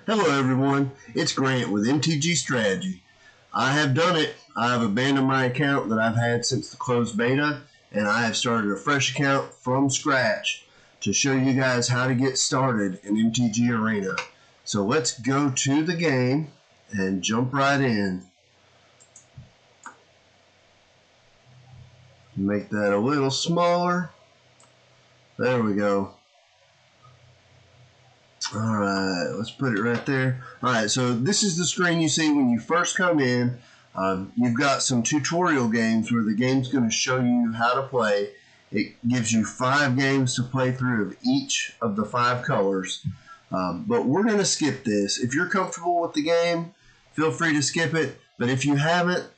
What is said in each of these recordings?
Hello everyone, it's Grant with MTG Strategy. I have done it. I have abandoned my account that I've had since the closed beta, and I have started a fresh account from scratch to show you guys how to get started in MTG Arena. So let's go to the game and jump right in. Make that a little smaller. There we go. Alright, let's put it right there. Alright, so this is the screen you see when you first come in. You've got some tutorial games where the game's going to show you how to play. It gives you 5 games to play through of each of the 5 colors. But we're going to skip this. If you're comfortable with the game, feel free to skip it. But if you haven't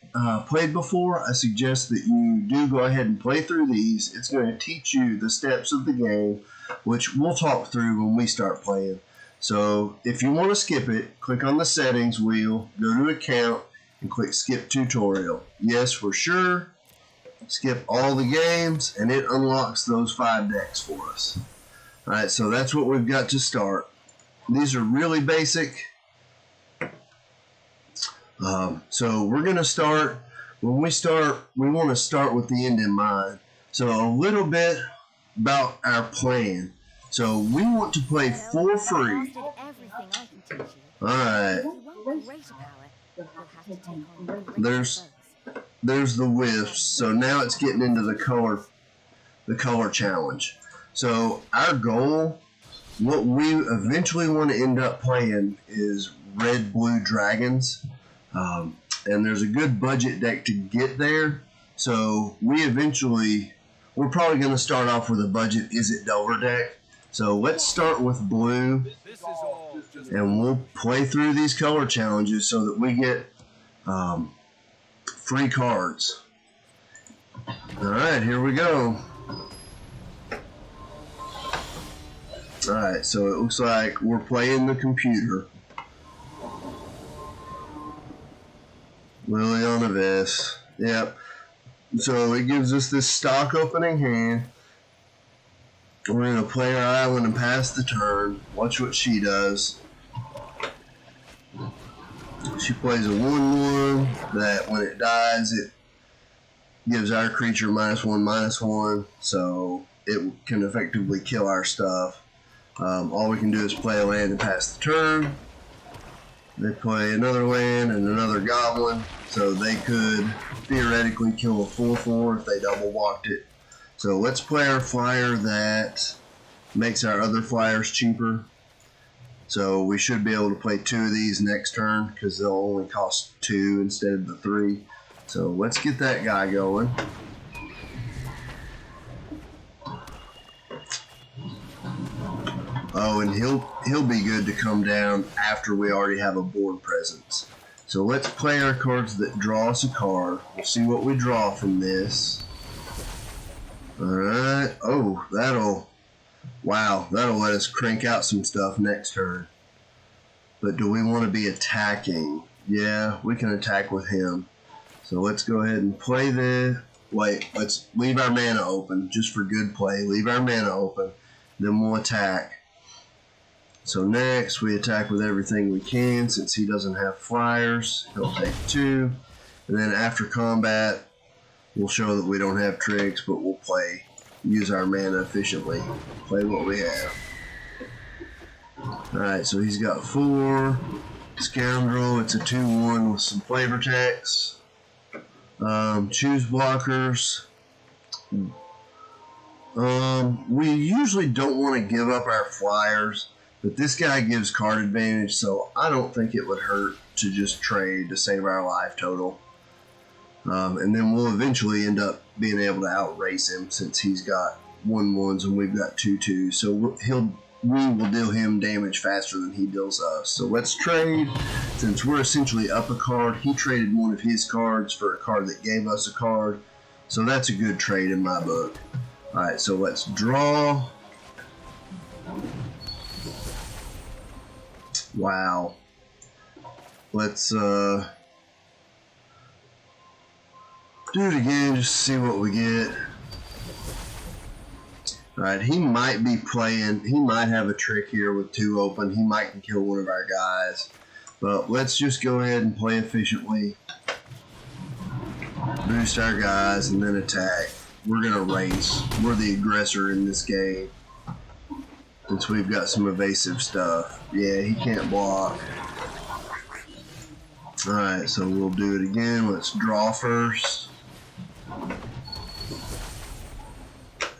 played before, I suggest that you do go ahead and play through these. It's going to teach you the steps of the game, which we'll talk through when we start playing. So if you want to skip it, click on the settings wheel, go to account, and click skip tutorial. Yes, for sure. Skip all the games, and it unlocks those 5 decks for us. Alright, so that's what we've got to start. These are really basic. So we're going to start, when we start, we want to start with the end in mind. So a little bit about our plan. So we want to play for free. Alright. There's the whiffs. So now it's getting into the color challenge. So our goal, what we eventually want to end up playing is red-blue dragons. And there's a good budget deck to get there. So we're probably going to start off with a budget Is It Delver deck. So let's start with blue, and we'll play through these color challenges so that we get free cards. Alright, here we go. Alright, so it looks like we're playing the computer. Liliana Vess. Yep. So it gives us this stock opening hand. We're going to play our island and pass the turn. Watch what she does. She plays a 1/1 that when it dies, it gives our creature -1/-1, so it can effectively kill our stuff. All we can do is play a land and pass the turn. They play another land and another goblin, so they could theoretically kill a 4/4 if they double blocked it. So let's play our flyer that makes our other flyers cheaper. So we should be able to play 2 of these next turn because they'll only cost 2 instead of the 3. So let's get that guy going. Oh, and he'll be good to come down after we already have a board presence. So let's play our cards that draw us a card. We'll see what we draw from this. Alright. Oh, that'll let us crank out some stuff next turn. But do we want to be attacking? Yeah, we can attack with him. So let's go ahead and play this. Wait, let's leave our mana open just for good play. Leave our mana open. Then we'll attack. So next, we attack with everything we can. Since he doesn't have flyers, he'll take 2. And then after combat, we'll show that we don't have tricks, but we'll use our mana efficiently. Play what we have. Alright, so he's got 4. Scoundrel, it's a 2/1 with some flavor text. Choose blockers. We usually don't want to give up our flyers, but this guy gives card advantage, so I don't think it would hurt to just trade to save our life total. And then we'll eventually end up being able to outrace him since he's got 1/1s and we've got 2/2s. So we will deal him damage faster than he deals us. So let's trade. Since we're essentially up a card, he traded one of his cards for a card that gave us a card. So that's a good trade in my book. Alright, so let's draw. Wow. Let's do it again just to see what we get. Alright, he might be playing, he might have a trick here with 2 open. He might can kill one of our guys. But let's just go ahead and play efficiently. Boost our guys and then attack. We're going to race. We're the aggressor in this game. Since we've got some evasive stuff. Yeah, he can't block. Alright, so we'll do it again. Let's draw first.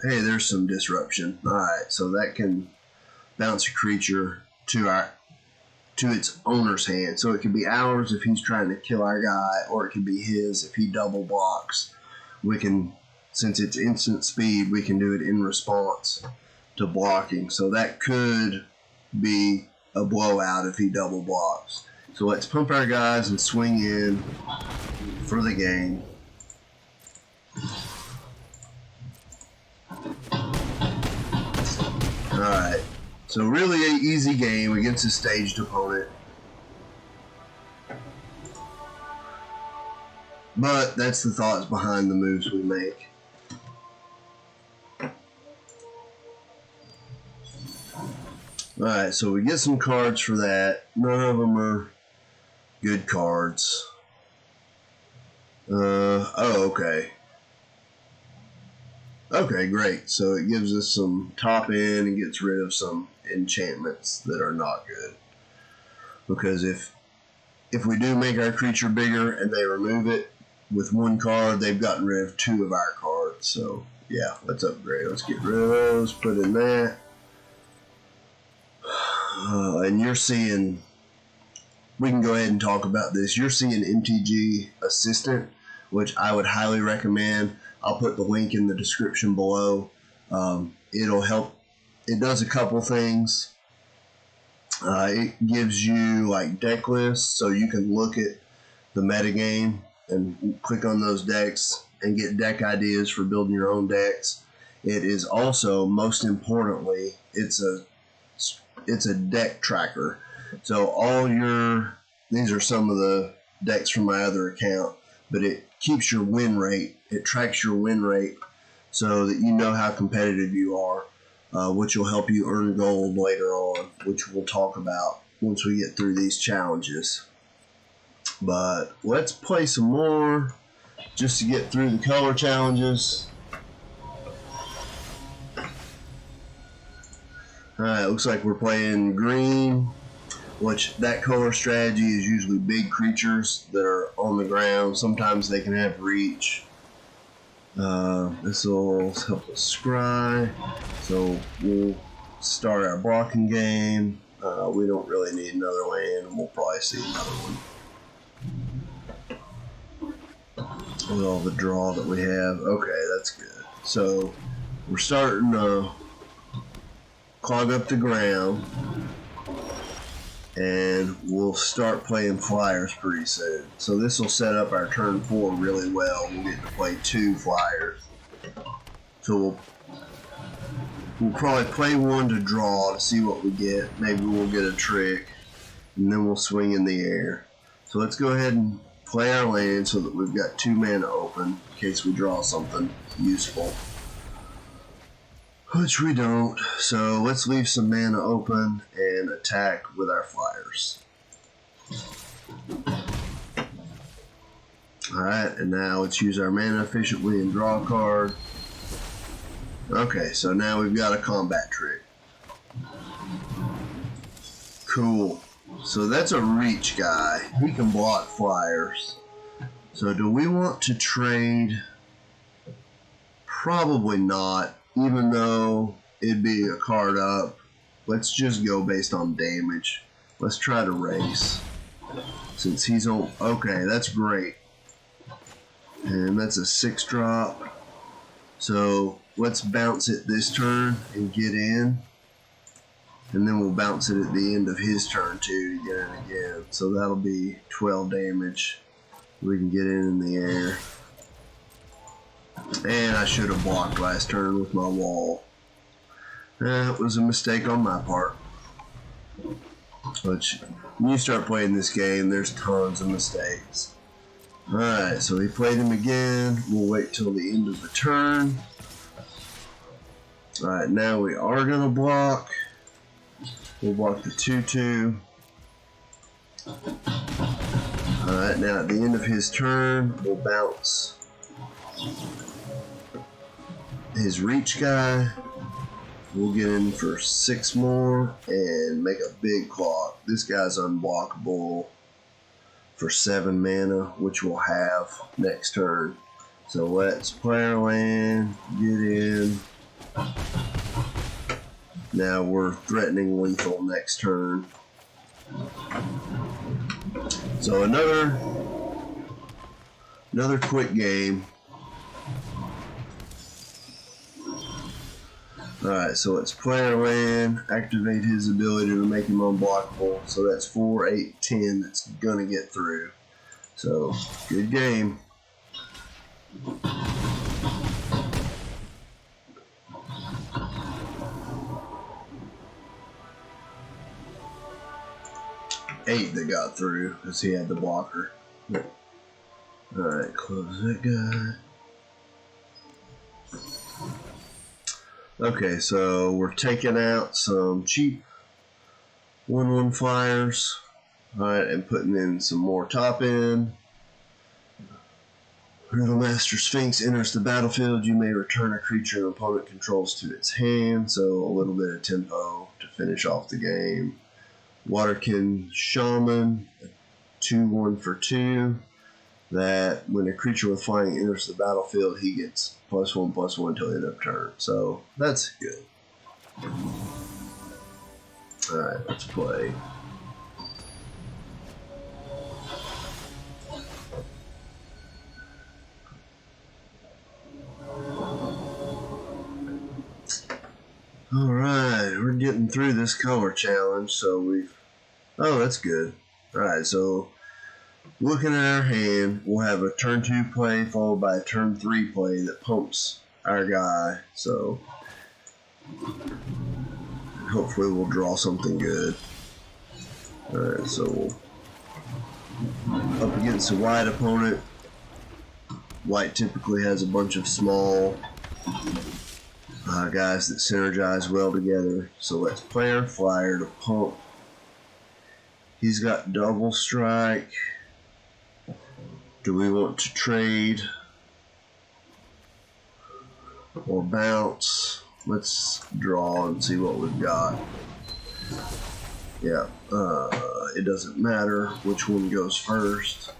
Hey, there's some disruption. Alright, so that can bounce a creature to its owner's hand. So it could be ours if he's trying to kill our guy, or it could be his if he double blocks. We can, since it's instant speed, we can do it in response to blocking. So that could be a blowout if he double blocks. So let's pump our guys and swing in for the game. Alright, so really an easy game against a staged opponent. But that's the thoughts behind the moves we make. Alright, so we get some cards for that. None of them are good cards. Oh, okay. Okay, great. So it gives us some top end and gets rid of some enchantments that are not good. Because if we do make our creature bigger and they remove it with 1 card, they've gotten rid of 2 of our cards. So yeah, let's upgrade. Let's get rid of those, put in that. And you're seeing, we can go ahead and talk about this. You're seeing MTG Assistant, which I would highly recommend. I'll put the link in the description below. It'll help. It does a couple things. It gives you like deck lists, so you can look at the metagame and click on those decks and get deck ideas for building your own decks. It is also, most importantly, it's a deck tracker. So these are some of the decks from my other account, but it keeps your win rate. It tracks your win rate so that you know how competitive you are, which will help you earn gold later on, which we'll talk about once we get through these challenges. But let's play some more just to get through the color challenges. Alright, looks like we're playing green, which that color strategy is usually big creatures that are on the ground. Sometimes they can have reach. This will help us scry. So we'll start our blocking game. We don't really need another land, and we'll probably see another one. With all the draw that we have. Okay, that's good. So we're starting to clog up the ground, and we'll start playing flyers pretty soon. So this will set up our turn 4 really well. We'll get to play 2 flyers. So we'll probably play 1 to draw to see what we get. Maybe we'll get a trick, and then we'll swing in the air. So let's go ahead and play our land so that we've got 2 mana open in case we draw something useful. Which we don't, so let's leave some mana open and attack with our flyers. Alright, and now let's use our mana efficiently and draw a card. Okay, so now we've got a combat trick. Cool. So that's a reach guy. He can block flyers. So do we want to trade? Probably not. Even though it'd be a card up, let's just go based on damage. Let's try to race. Since he's on, okay, that's great. And that's a 6-drop. So let's bounce it this turn and get in. And then we'll bounce it at the end of his turn too to get in again. So that'll be 12 damage. We can get in the air. And I should have blocked last turn with my wall. That was a mistake on my part. But when you start playing this game, there's tons of mistakes. Alright, so he played him again. We'll wait till the end of the turn. Alright, now we are going to block. We'll block the 2/2. Alright, now at the end of his turn, we'll bounce his reach guy. We'll get in for 6 more and make a big clock. This guy's unblockable for 7 mana, which we'll have next turn. So let's player land, get in. Now we're threatening lethal next turn. So another quick game. Alright, so let's player land, activate his ability to make him unblockable. So that's 4, 8, 10 that's gonna get through. So, good game. Eight that got through because he had the blocker. Alright, close that guy. Okay, so we're taking out some cheap 1/1 flyers. Alright, and putting in some more top end. When the Master Sphinx enters the battlefield, you may return a creature an opponent controls to its hand, so a little bit of tempo to finish off the game. Waterkin Shaman, 2/1 for 2. That when a creature with flying enters the battlefield, he gets +1/+1 till end of turn. So that's good. Alright, let's play. Alright, we're getting through this color challenge, so oh, that's good. Alright, so looking at our hand, we'll have a turn 2 play followed by a turn 3 play that pumps our guy, so hopefully we'll draw something good. Alright, so up against a white opponent. White typically has a bunch of small guys that synergize well together. So let's play our flyer to pump. He's got double strike. Do we want to trade or bounce? Let's draw and see what we've got. Yeah, it doesn't matter which one goes first.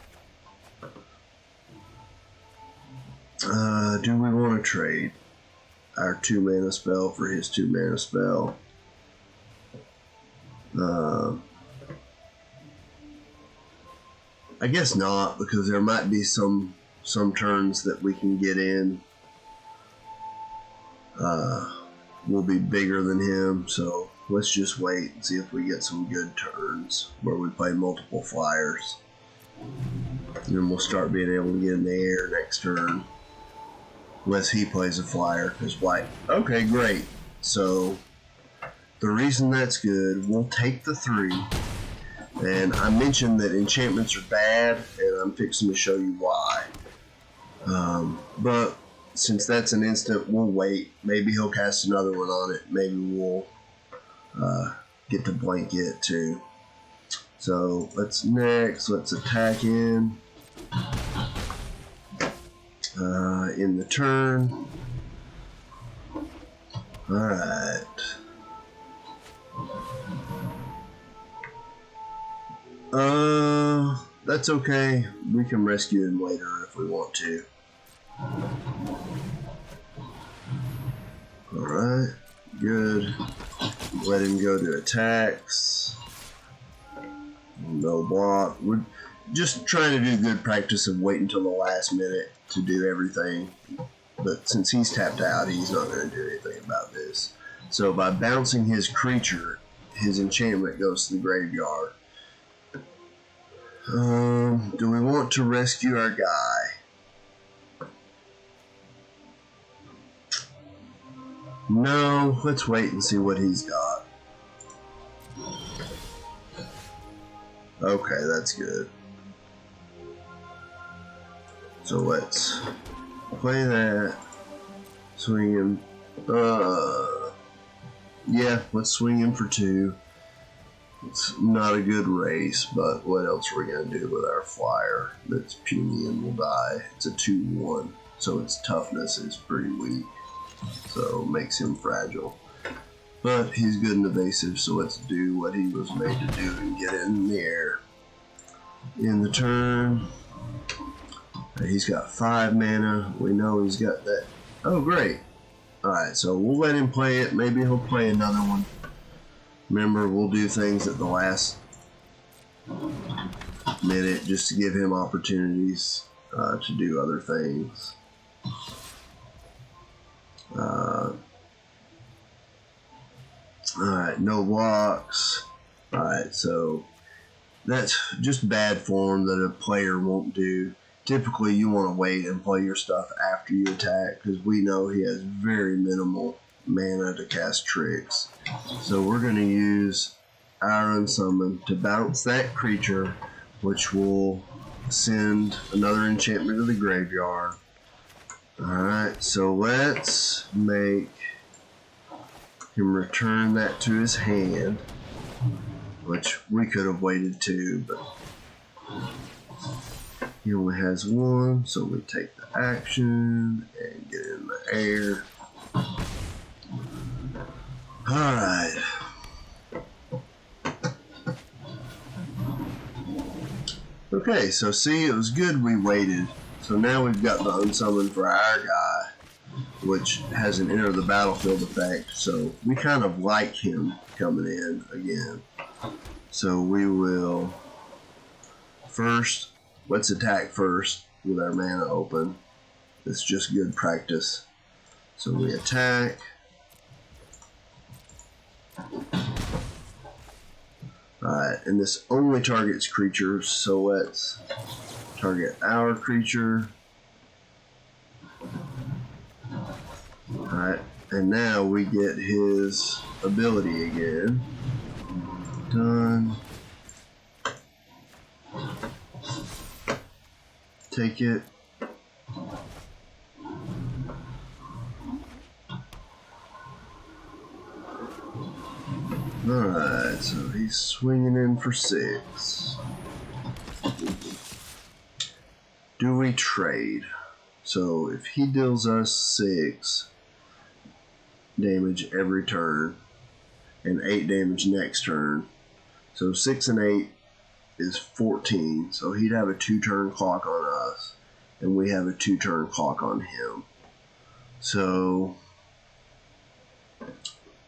Do we want to trade our 2 mana spell for his 2 mana spell? I guess not, because there might be some turns that we can get in. We'll be bigger than him, so let's just wait and see if we get some good turns where we play multiple flyers. And then we'll start being able to get in the air next turn. Unless he plays a flyer, because white. Okay, great. So the reason that's good, we'll take the 3. And I mentioned that enchantments are bad, and I'm fixing to show you why. But since that's an instant, we'll wait. Maybe he'll cast another one on it. Maybe we'll get to blank it too. So let's attack in the turn. Alright. That's okay. We can rescue him later if we want to. Alright, good. Let him go to attacks. No block. We're just trying to do good practice of waiting until the last minute to do everything. But since he's tapped out, he's not going to do anything about this. So by bouncing his creature, his enchantment goes to the graveyard. Do we want to rescue our guy? No, let's wait and see what he's got. Okay, that's good. So let's play that. Swing him. Yeah, let's swing in for 2. It's not a good race, but what else are we going to do with our flyer that's puny and will die? It's a 2-1, so its toughness is pretty weak, so it makes him fragile. But he's good and evasive, so let's do what he was made to do and get in the air. In the turn, he's got 5 mana. We know he's got that. Oh, great. Alright, so we'll let him play it. Maybe he'll play another one. Remember, we'll do things at the last minute just to give him opportunities to do other things. Alright, no blocks. Alright, so that's just bad form that a player won't do. Typically, you want to wait and play your stuff after you attack because we know he has very minimal mana to cast tricks. So we're going to use our Unsummon to bounce that creature, which will send another enchantment to the graveyard. Alright, so let's make him return that to his hand, which we could have waited too, but he only has 1, so we take the action and get in the air. Alright. Okay, so see, it was good we waited. So now we've got the Unsummon for our guy, which has an enter the battlefield effect, so we kind of like him coming in again. So we will first, let's attack first with our mana open. It's just good practice. So we attack. Alright, and this only targets creatures, so let's target our creature. Alright, and now we get his ability again. Done. Take it. Alright, so he's swinging in for 6. Do we trade? So if he deals us 6 damage every turn and 8 damage next turn, so 6 and 8 is 14, so he'd have a 2-turn clock on us and we have a 2-turn clock on him. So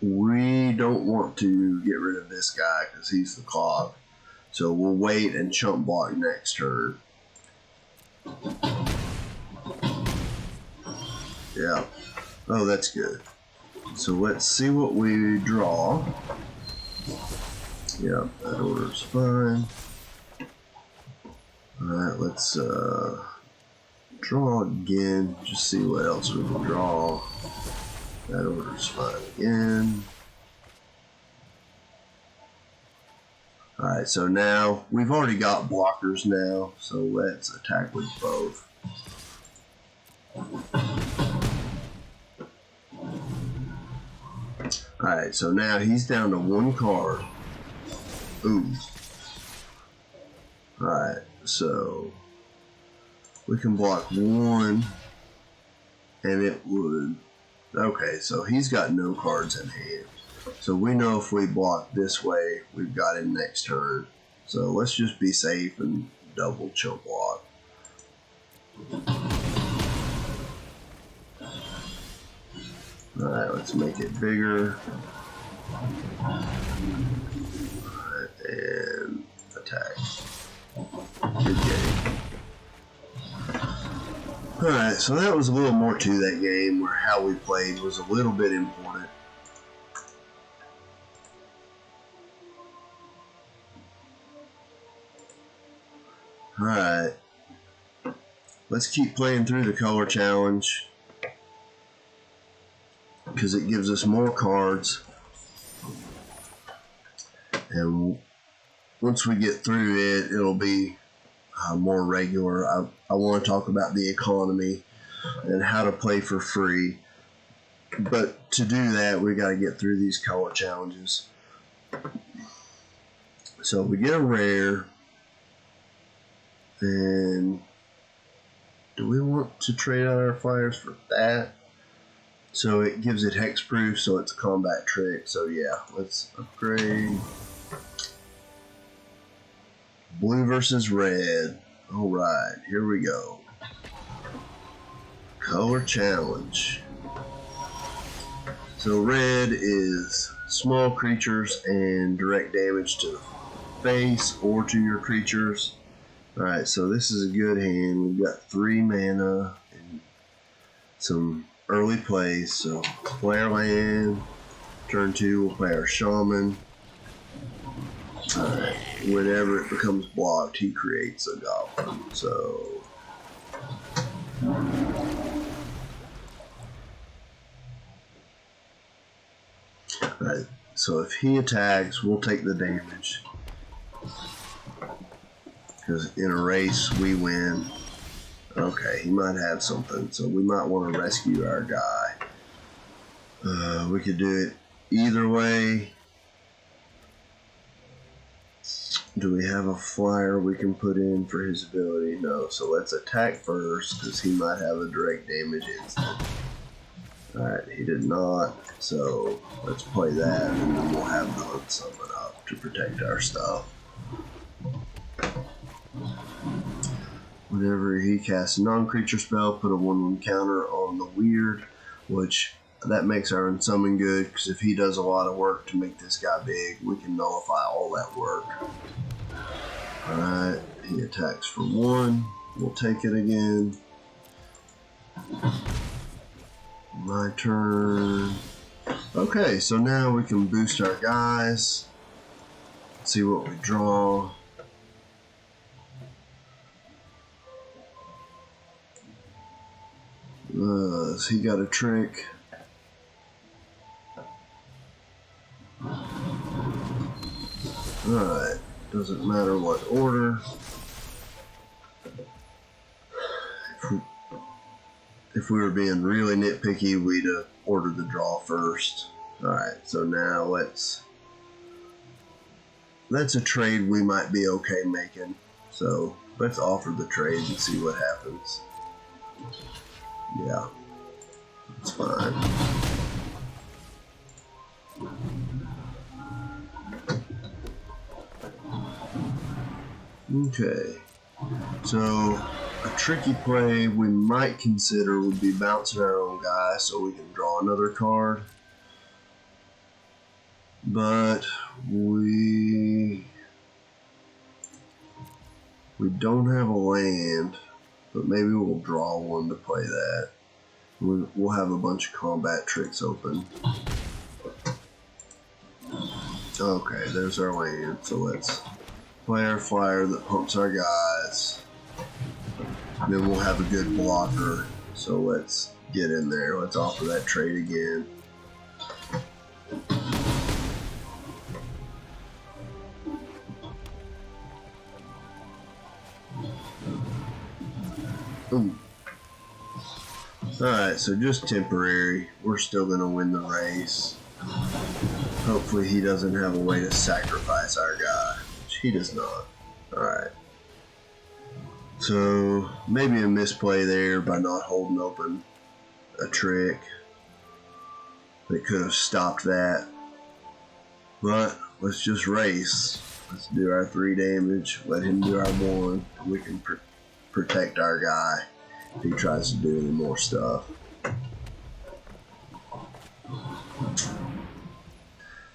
we don't want to get rid of this guy because he's the clock. So we'll wait and chump block next turn. Yeah. Oh, that's good. So let's see what we draw. Yeah, that order's fine. Alright, let's draw again. Just see what else we can draw. That order's fine again. Alright, so now we've already got blockers now, so let's attack with both. Alright, so now he's down to 1 card. Ooh. Alright, so we can block 1 and it would. Okay, so he's got no cards in hand. So we know if we block this way, we've got him next turn. So let's just be safe and double chump block. Alright, let's make it bigger. Alright, and attack. Good game. Alright, so that was a little more to that game where how we played was a little bit important. Alright, let's keep playing through the color challenge because it gives us more cards, and once we get through it, it'll be more regular. I want to talk about the economy and how to play for free. But to do that, we got to get through these color challenges. So we get a rare, and do we want to trade out our flyers for that? So it gives it hexproof, so it's a combat trick. So yeah, let's upgrade. Blue versus red. Alright, here we go. Color challenge. So red is small creatures and direct damage to the face or to your creatures. Alright, so this is a good hand. We've got 3 mana and some early plays. So play our land. Turn 2, we'll play our shaman. Alright, whenever it becomes blocked, he creates a goblin. So alright, so if he attacks, we'll take the damage. Because in a race, we win. Okay, he might have something, so we might want to rescue our guy. We could do it either way. Do we have a flyer we can put in for his ability? No, so let's attack first, because he might have a direct damage instant. Alright, he did not, so let's play that, and then we'll have the hunt summon up to protect our stuff. Whenever he casts a non-creature spell, put a 1/1 counter on the weird, which that makes our unsummon good, because if he does a lot of work to make this guy big, we can nullify all that work. Alright, he attacks for 1. We'll take it again. My turn. Okay, so now we can boost our guys. See what we draw. He got a trick. Alright, doesn't matter what order. If we were being really nitpicky, we'd have ordered the draw first. Alright, so now that's a trade we might be okay making. So let's offer the trade and see what happens. Yeah, it's fine. Okay, so a tricky play we might consider would be bouncing our own guy so we can draw another card. But we don't have a land, but maybe we'll draw one to play that. We'll have a bunch of combat tricks open. Okay, there's our land, so let's play our flyer that pumps our guys. Then we'll have a good blocker, so let's get in there. Let's offer that trade again. Ooh. Alright, so just temporary. We're still going to win the race. Hopefully he doesn't have a way to sacrifice our guy, which he does not. Alright. So maybe a misplay there by not holding open a trick that could have stopped that. But let's just race. Let's do our 3 damage. Let him do our 1. We can protect our guy if he tries to do any more stuff.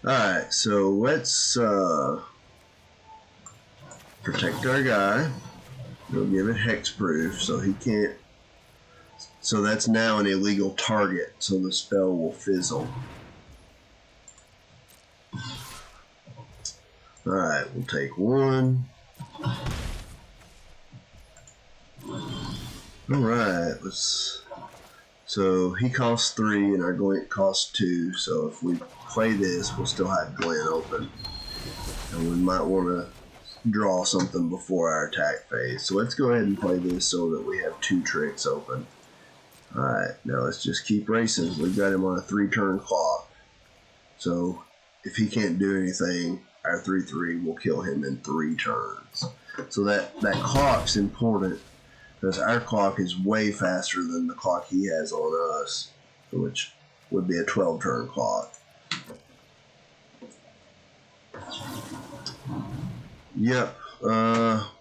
Alright, so let's protect our guy. We'll give it hexproof so he can't. So that's now an illegal target, so the spell will fizzle. Alright, we'll take 1. Alright, so he costs 3 and our Glint costs 2, so if we play this, we'll still have Glint open. And we might want to draw something before our attack phase. So let's go ahead and play this so that we have 2 tricks open. Alright, now let's just keep racing. We've got him on a 3-turn clock. So if he can't do anything, our 3/3 will kill him in 3 turns. So that clock's important because our clock is way faster than the clock he has on us, which would be a 12-turn clock. Yep.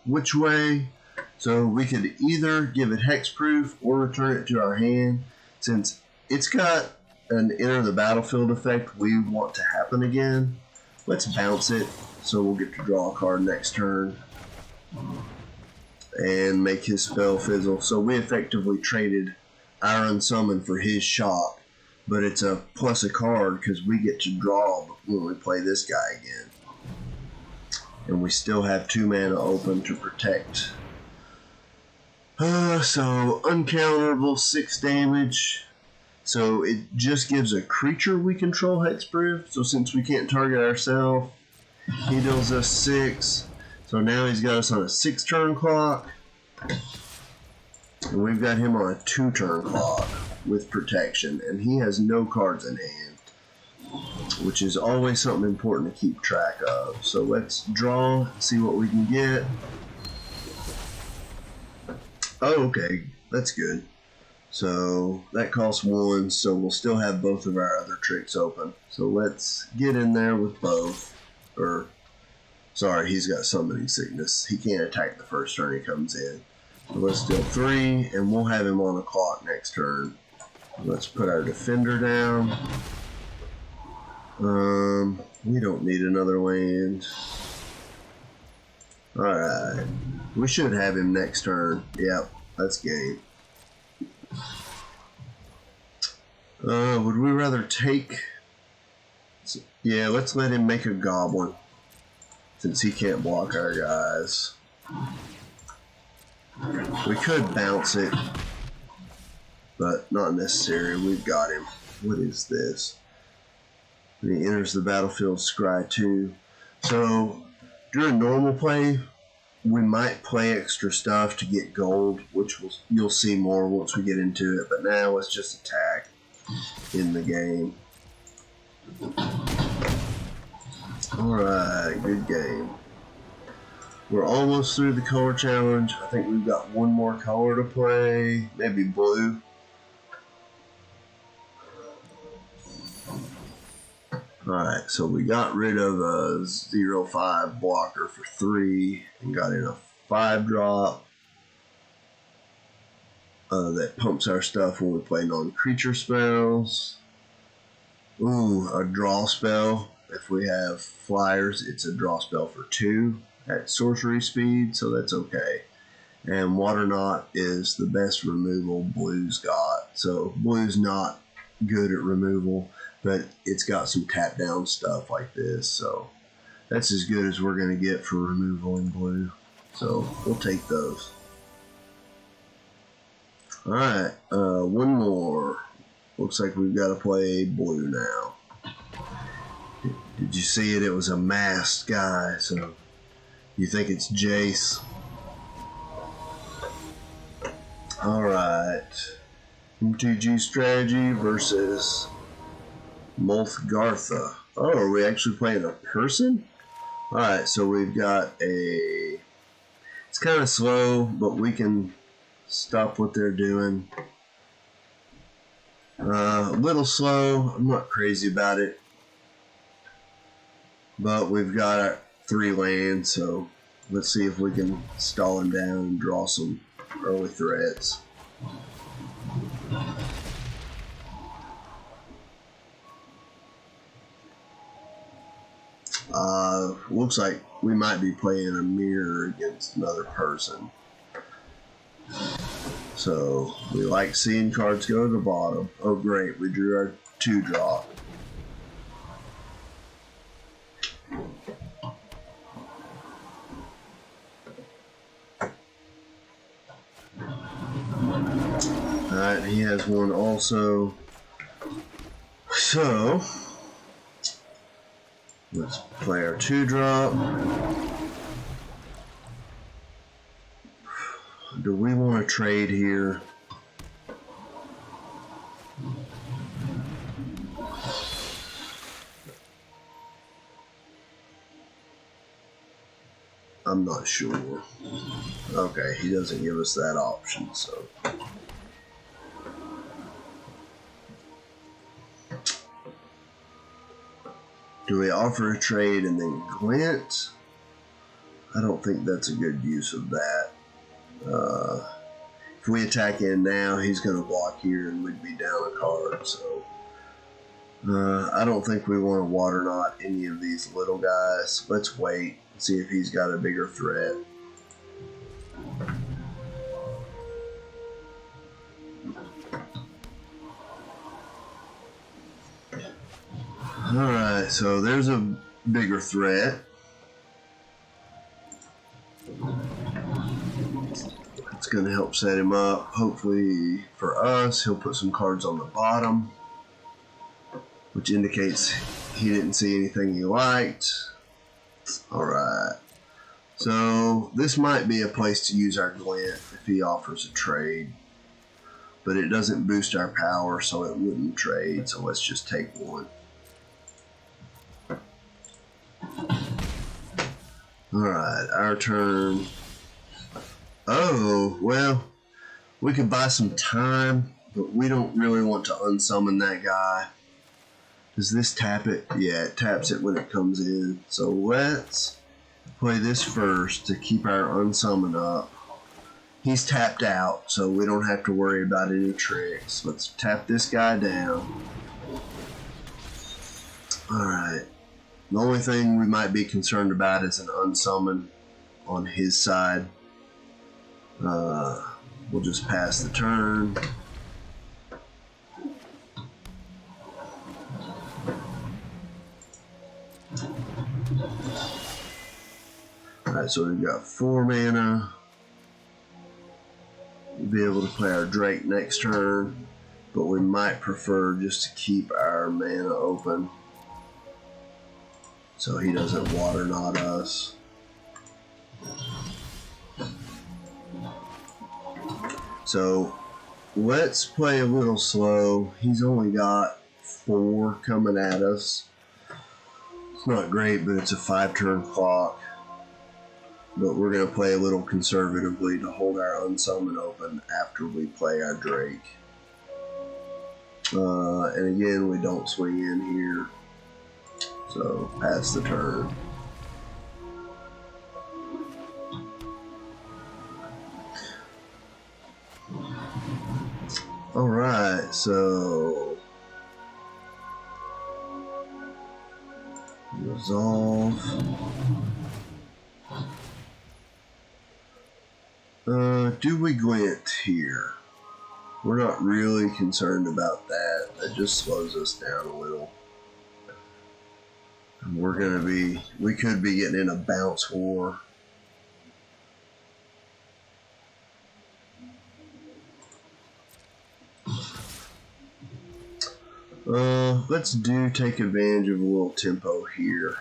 Which way? So we could either give it hexproof or return it to our hand. Since it's got an enter the battlefield effect we want to happen again, let's bounce it so we'll get to draw a card next turn and make his spell fizzle. So we effectively traded our unsummon for his shock, but it's a plus a card because we get to draw when we play this guy again. And we still have 2 mana open to protect. So uncounterable 6 damage. So it just gives a creature we control hexproof. So since we can't target ourselves, he deals us 6. So now he's got us on a 6-turn clock. And we've got him on a 2-turn clock with protection. And he has no cards in hand, which is always something important to keep track of. So let's draw, see what we can get. Oh, okay, that's good. So that costs 1, so we'll still have both of our other tricks open. So let's get in there with both. Or, sorry, he's got summoning sickness. He can't attack the first turn he comes in. So let's deal 3, and we'll have him on a clock next turn. Let's put our defender down. We don't need another land. Alright. We should have him next turn. Yep, that's game. Would we rather take... Yeah, let's let him make a goblin, since he can't block our guys. We could bounce it, but not necessary. We've got him. What is this? When he enters the battlefield, scry 2. So, during normal play, we might play extra stuff to get gold, which you'll see more once we get into it. But now let's just attack in the game. Alright, good game. We're almost through the color challenge. I think we've got 1 more color to play, maybe blue. Alright, so we got rid of a 0/5 blocker for 3 and got in a 5-drop that pumps our stuff when we play non-creature spells. Ooh, a draw spell. If we have flyers, it's a draw spell for 2 at sorcery speed, so that's okay. And Water Knot is the best removal blue's got. So blue's not good at removal, but it's got some tap down stuff like this, so that's as good as we're going to get for removal in blue. So we'll take those. Alright, 1 more. Looks like we've got to play blue now. Did you see it? It was a masked guy, so you think it's Jace. Alright. MTG Strategy versus Multhgartha. Oh, are we actually playing a person? Alright, so we've got a... It's kind of slow, but we can stop what they're doing. A little slow. I'm not crazy about it. But we've got 3 lands, so let's see if we can stall him down and draw some early threats. Looks like we might be playing a mirror against another person. So we like seeing cards go to the bottom. Oh great, we drew our 2-drop. Alright, he has 1 also. So let's play our 2-drop. Do we want to trade here? I'm not sure. Okay, he doesn't give us that option, so. Do we offer a trade and then glint? I don't think that's a good use of that. If we attack in now, he's going to block here and we'd be down a card, so. I don't think we want to water knot any of these little guys. Let's wait and see if he's got a bigger threat. Alright, so there's a bigger threat. It's going to help set him up. Hopefully for us, he'll put some cards on the bottom, which indicates he didn't see anything he liked. Alright, so this might be a place to use our glint if he offers a trade, but it doesn't boost our power, so it wouldn't trade, so let's just take one. Alright, our turn. Oh, well, we could buy some time, but we don't really want to unsummon that guy. Does this tap it? Yeah, it taps it when it comes in. So let's play this first to keep our unsummon up. He's tapped out, so we don't have to worry about any tricks. Let's tap this guy down. Alright. The only thing we might be concerned about is an unsummon on his side. We'll just pass the turn. Alright, so we've got 4 mana. We'll be able to play our Drake next turn, but we might prefer just to keep our mana open so he doesn't water knot us. So let's play a little slow. He's only got 4 coming at us. It's not great, but it's a 5-turn clock. But we're going to play a little conservatively to hold our unsummon open after we play our Drake. And again, we don't swing in here. So, pass the turn. Alright, so resolve. Do we glint here? We're not really concerned about that. That just slows us down a little. And we could be getting in a bounce war. Let's take advantage of a little tempo here.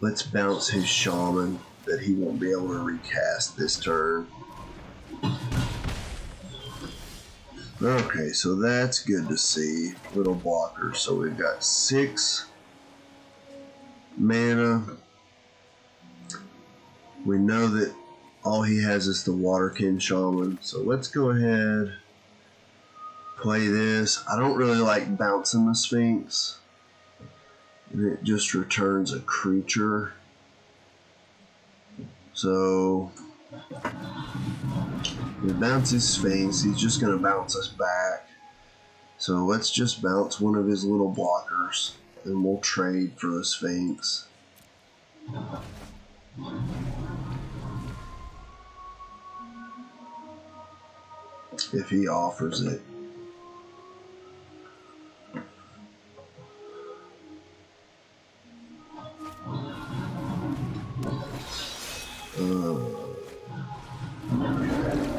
Let's bounce his shaman that he won't be able to recast this turn. Okay, so that's good to see. Little blockers. So we've got 6 mana. We know that all he has is the Waterkin Shaman. So let's go ahead, play this. I don't really like bouncing the Sphinx. And it just returns a creature. So we bounce his Sphinx. He's just going to bounce us back. So let's just bounce one of his little blockers and we'll trade for the Sphinx. If he offers it.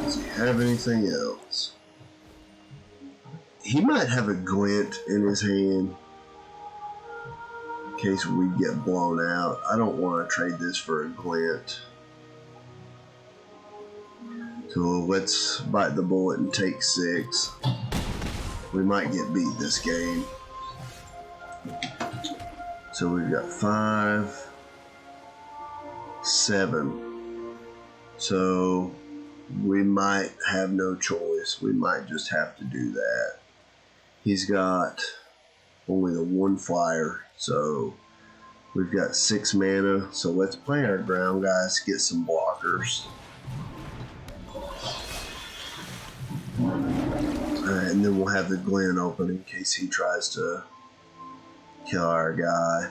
Does he have anything else? He might have a glint in his hand in case we get blown out. I don't want to trade this for a glint. So let's bite the bullet and take 6. We might get beat this game. So we've got 5, 7. So we might have no choice. We might just have to do that. He's got only the 1 flyer, so we've got 6 mana. So let's play our ground guys, get some blockers. Alright, and then we'll have the Glen open in case he tries to kill our guy.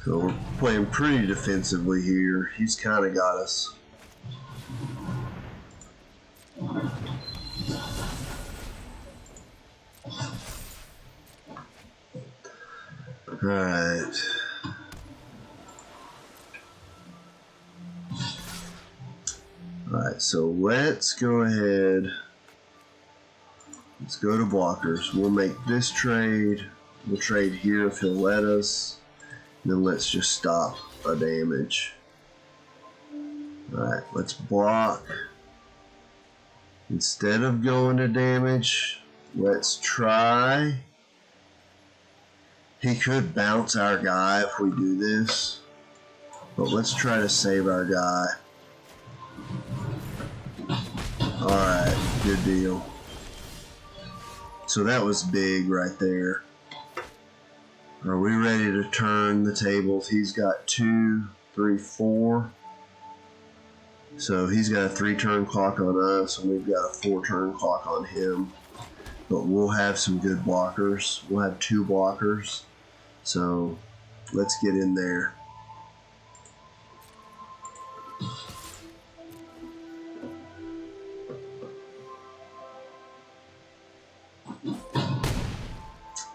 So we're playing pretty defensively here. He's kind of got us. Alright. Alright, so let's go ahead. Let's go to blockers. We'll make this trade. We'll trade here if he'll let us. And then let's just stop a damage. Alright, let's block. Instead of going to damage, let's try. He could bounce our guy if we do this. But let's try to save our guy. Alright, good deal. So that was big right there. Are we ready to turn the tables? He's got 2, 3, 4. So he's got a 3-turn clock on us, and we've got a 4-turn clock on him. But we'll have some good blockers. We'll have 2 blockers. So let's get in there.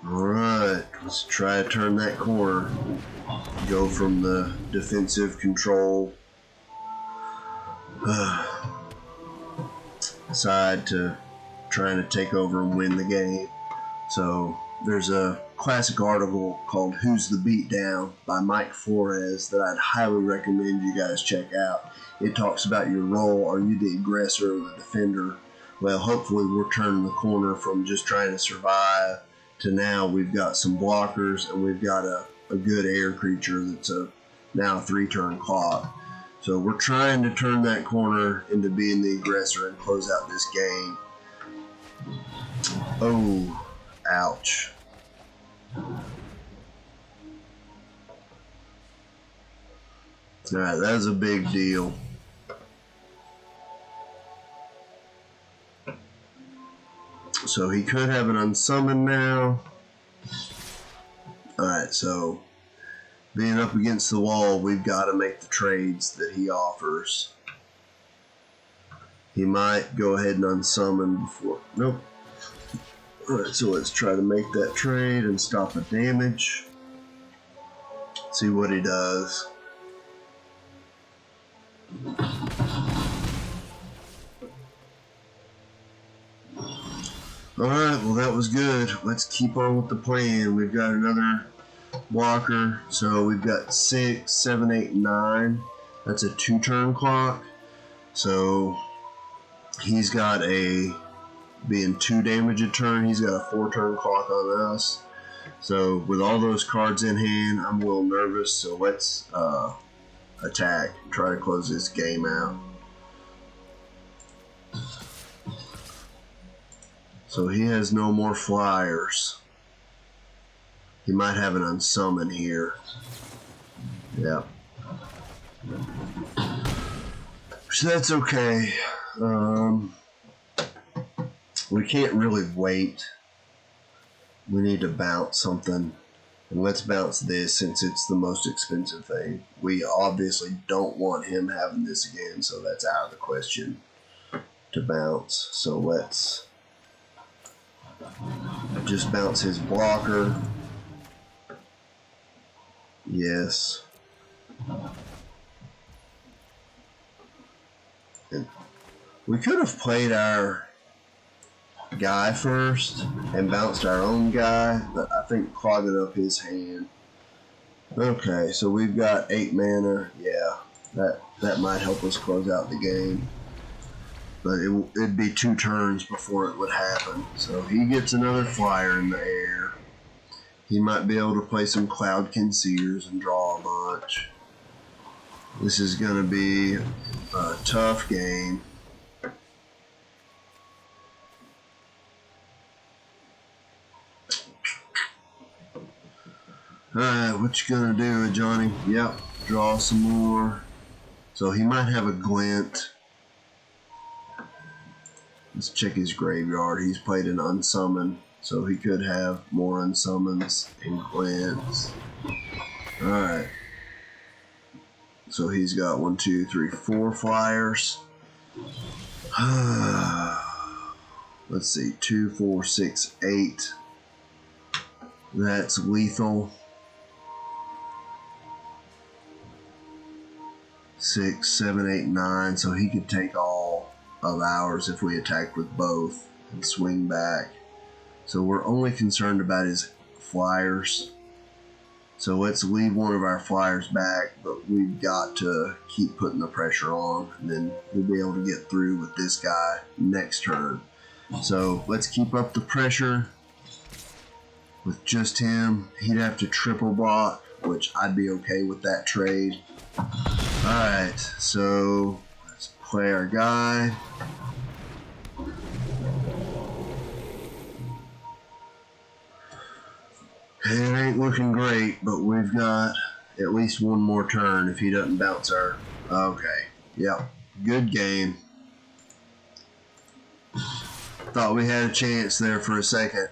Alright, let's try to turn that corner. Go from the defensive control side to trying to take over and win the game. So there's a classic article called Who's the Beatdown by Mike Flores that I'd highly recommend you guys check out. It talks about your role. Are you the aggressor or the defender? Well, hopefully we're turning the corner from just trying to survive to now we've got some blockers and we've got a good air creature that's now a 3-turn clock. So we're trying to turn that corner into being the aggressor and close out this game. Oh, ouch. Alright, that was a big deal. So he could have an unsummon now. Alright, so being up against the wall, we've got to make the trades that he offers. He might go ahead and unsummon before. Nope. Alright, so let's try to make that trade and stop the damage. See what he does. Alright, well that was good. Let's keep on with the plan. We've got another blocker. So we've got 6, 7, 8, 9. That's a 2-turn clock. So he's got being 2 damage a turn, he's got a 4-turn clock on us. So with all those cards in hand, I'm a little nervous. So let's attack, try to close this game out. So he has no more flyers. He might have an unsummon here. Yep. So that's okay. We can't really wait. We need to bounce something. And let's bounce this since it's the most expensive thing. We obviously don't want him having this again, so that's out of the question to bounce. So let's just bounce his blocker. Yes. And we could have played our guy first and bounced our own guy, but I think clogging up his hand. Okay, so we've got 8 mana. Yeah, that might help us close out the game. But it'd be 2 turns before it would happen. So he gets another flyer in the air. He might be able to play some Cloud Concealers and draw a bunch. This is going to be a tough game. Alright, what you gonna do, Johnny? Yep, draw some more. So he might have a glint. Let's check his graveyard. He's played an unsummon, so he could have more unsummons and glints. Alright. So he's got 1, 2, 3, 4 flyers. Let's see, 2, 4, 6, 8. That's lethal. 6, 7, 8, 9. So he could take all of ours if we attack with both and swing back. So we're only concerned about his flyers. So let's leave one of our flyers back, but we've got to keep putting the pressure on, and then we'll be able to get through with this guy next turn. So let's keep up the pressure with just him. He'd have to triple block, which I'd be okay with that trade. Alright, so let's play our guy. It ain't looking great, but we've got at least one more turn if he doesn't bounce our... Okay, yep, good game. Thought we had a chance there for a second.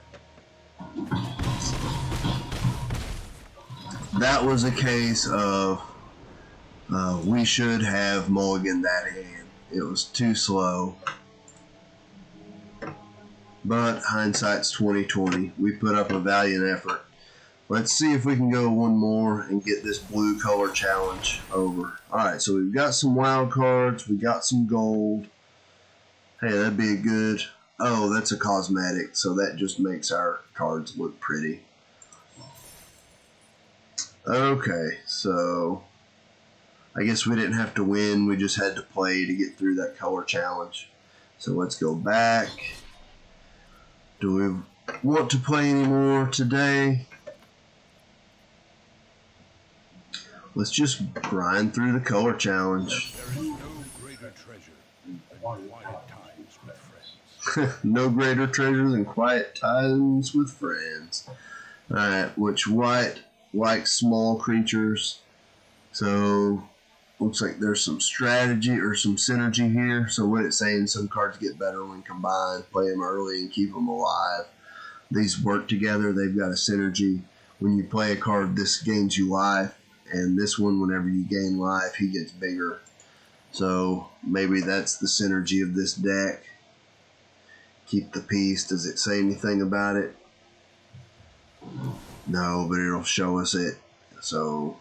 That was a case of we should have mulliganed that hand. It was too slow. But hindsight's 20/20. We put up a valiant effort. Let's see if we can go one more and get this blue color challenge over. Alright, so we've got some wild cards. We got some gold. Hey, that'd be a good... Oh, that's a cosmetic, so that just makes our cards look pretty. Okay, so... I guess we didn't have to win. We just had to play to get through that color challenge. So let's go back. Do we want to play anymore today? Let's just grind through the color challenge. There is no greater treasure than quiet times with friends. No greater treasure than quiet times with friends. Alright, which white likes small creatures. So, looks like there's some strategy or some synergy here. So what it's saying, some cards get better when combined. Play them early and keep them alive. These work together. They've got a synergy. When you play a card, this gains you life. And this one, whenever you gain life, he gets bigger. So maybe that's the synergy of this deck. Keep the peace. Does it say anything about it? No, but it'll show us it. So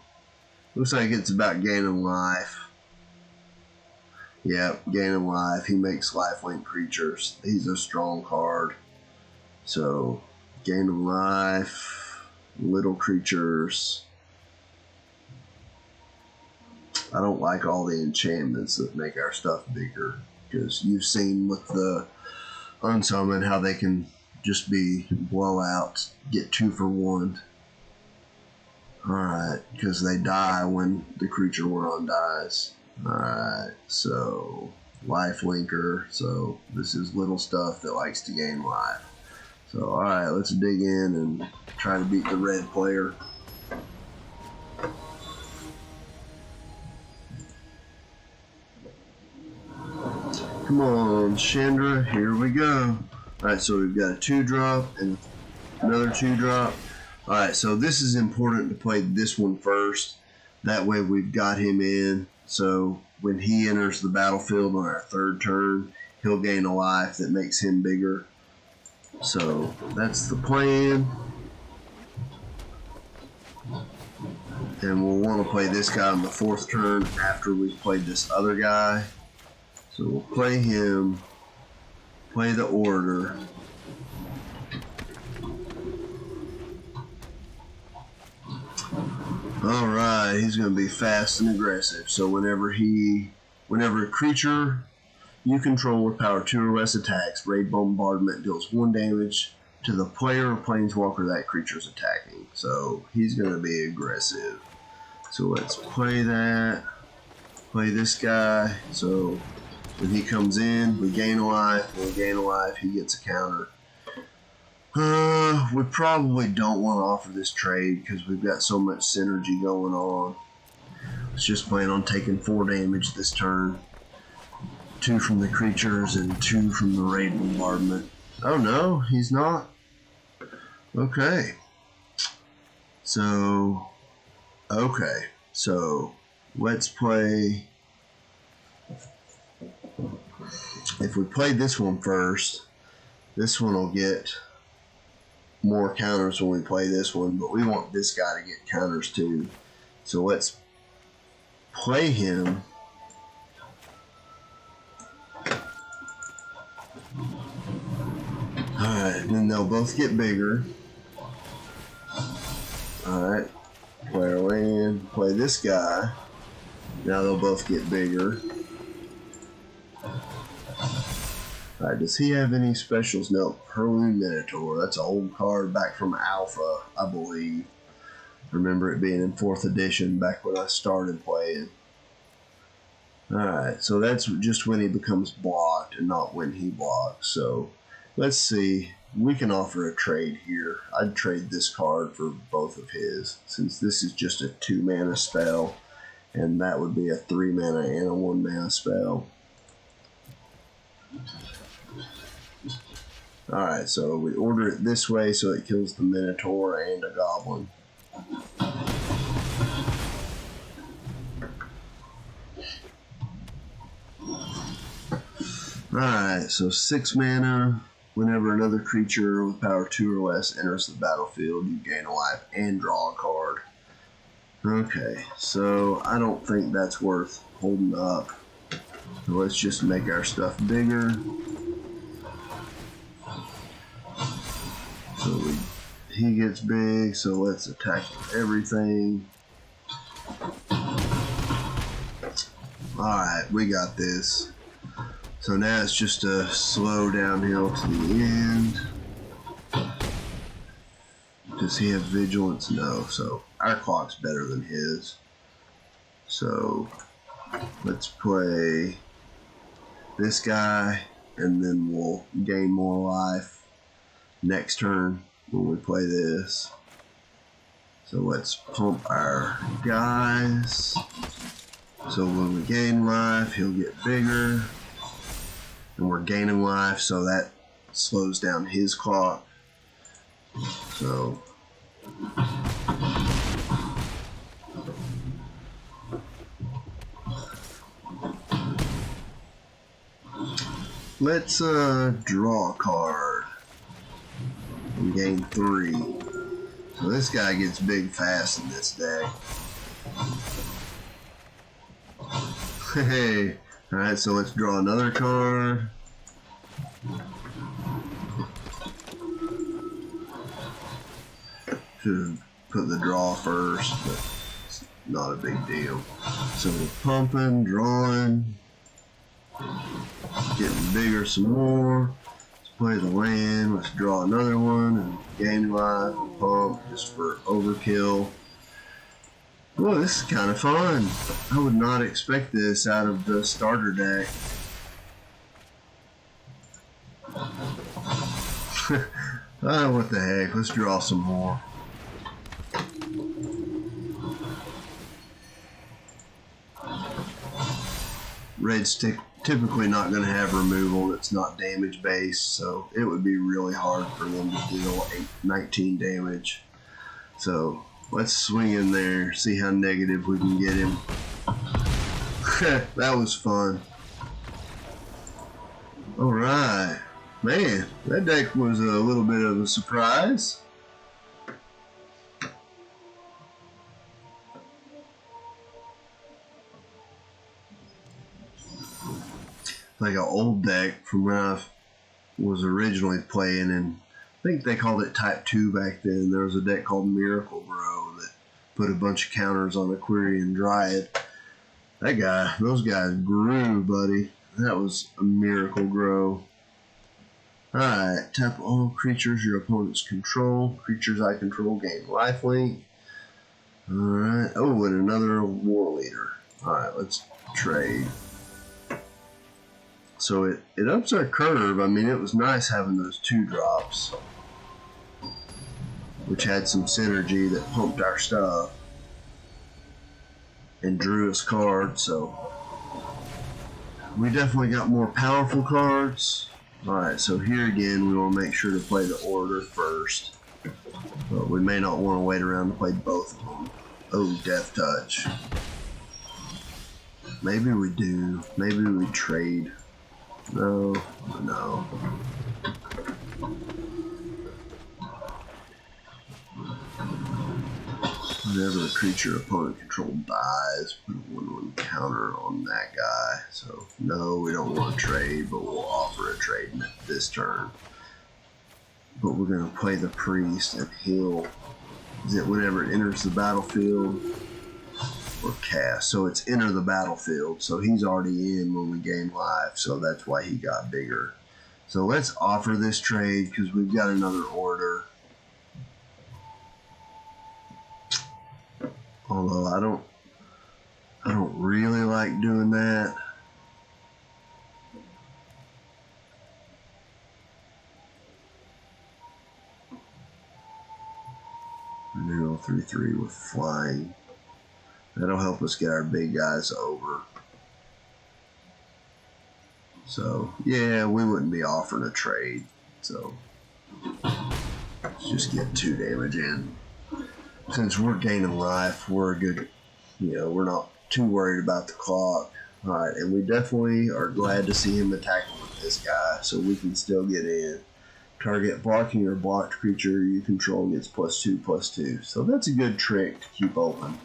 looks like it's about gaining life. Yep, gaining life. He makes lifelink creatures. He's a strong card. So gaining life, little creatures. I don't like all the enchantments that make our stuff bigger, because you've seen with the unsummon how they can just be blowouts, get 2 for 1. Alright, because they die when the creature we're on dies. Alright, so life linker, so this is little stuff that likes to gain life. So alright, let's dig in and try to beat the red player. Come on, Chandra, here we go. Alright, so we've got a 2-drop and another 2-drop. Alright, so this is important to play this one first. That way we've got him in. So when he enters the battlefield on our 3rd turn, he'll gain a life that makes him bigger. So that's the plan. And we'll want to play this guy on the 4th turn after we've played this other guy. So we'll play him, play the order. Alright, he's going to be fast and aggressive. So whenever a creature you control with power 2 or less attacks, Raid Bombardment deals 1 damage to the player or planeswalker that creature's attacking. So he's going to be aggressive. So let's play that. play this guy. So when he comes in, we gain a life. When we gain a life, he gets a counter. We probably don't want to offer this trade because we've got so much synergy going on. Let's just plan on taking 4 damage this turn. 2 from the creatures and 2 from the raid bombardment. Oh no, he's not. Okay. So let's play. If we play this one first, this one will get more counters when we play this one, but we want this guy to get counters too. So let's play him. Alright, then they'll both get bigger. Alright, play our land, play this guy. Now they'll both get bigger. Alright, does he have any specials? No, Hurloon Minotaur. That's an old card back from Alpha, I believe. I remember it being in 4th edition back when I started playing. Alright, so that's just when he becomes blocked and not when he blocks. So let's see. We can offer a trade here. I'd trade this card for both of his, since this is just a 2 mana spell, and that would be a 3 mana and a 1 mana spell. Alright, so we order it this way so it kills the Minotaur and a Goblin. Alright, so 6 mana. Whenever another creature with power 2 or less enters the battlefield, you gain a life and draw a card. Okay, so I don't think that's worth holding up. So let's just make our stuff bigger. So he gets big, so let's attack everything. Alright, we got this. So now it's just a slow downhill to the end. Does he have vigilance? No, so our clock's better than his. So let's play this guy, and then we'll gain more life next turn when we play this. So let's pump our guys. So when we gain life, he'll get bigger. And we're gaining life, so that slows down his clock. So let's draw a card and gain 3. So this guy gets big fast in this deck. Hey. Alright, so let's draw another card. Should have put the draw first, but it's not a big deal. So we're pumping, drawing, getting bigger some more. Let's play the land, let's draw another one, and gain life, and pump, just for overkill. Well, this is kind of fun. I would not expect this out of the starter deck. What the heck? Let's draw some more. Red's typically not going to have removal. It's not damage based, so it would be really hard for them to deal 19 damage. So let's swing in there, see how negative we can get him. That was fun. Alright. Man, that deck was a little bit of a surprise. Like an old deck from when I was originally playing, and I think they called it Type 2 back then. There was a deck called Miracle Grow that put a bunch of counters on Aquarian Dryad. Those guys grew, buddy. That was a Miracle Grow. Alright, tap all creatures your opponents control. Creatures I control gain lifelink. Alright, oh, and another War Leader. Alright, let's trade. So it ups our curve. I mean, it was nice having those 2 drops, which had some synergy that pumped our stuff and drew us cards. So we definitely got more powerful cards. Alright, so here again, we want to make sure to play the order first. But we may not want to wait around to play both of them. Oh, Death Touch. Maybe we do. Maybe we trade. No. Whenever a creature opponent controlled dies, put a 1/1 counter on that guy. So, no, we don't want to trade, but we'll offer a trade this turn. But we're going to play the Priest, and he'll... Is it whenever it enters the battlefield? Or cast. So it's enter the battlefield. So he's already in when we gain life. So that's why he got bigger. So let's offer this trade because we've got another order. Although I don't really like doing that. Renewal 3/3 with flying. That'll help us get our big guys over. So, yeah, we wouldn't be offering a trade. So, let's just get 2 damage in. Since we're gaining life, we're good. We're not too worried about the clock. Alright, and we definitely are glad to see him attacking with this guy, so we can still get in. Target blocking or blocked creature you control gets +2/+2. So that's a good trick to keep open.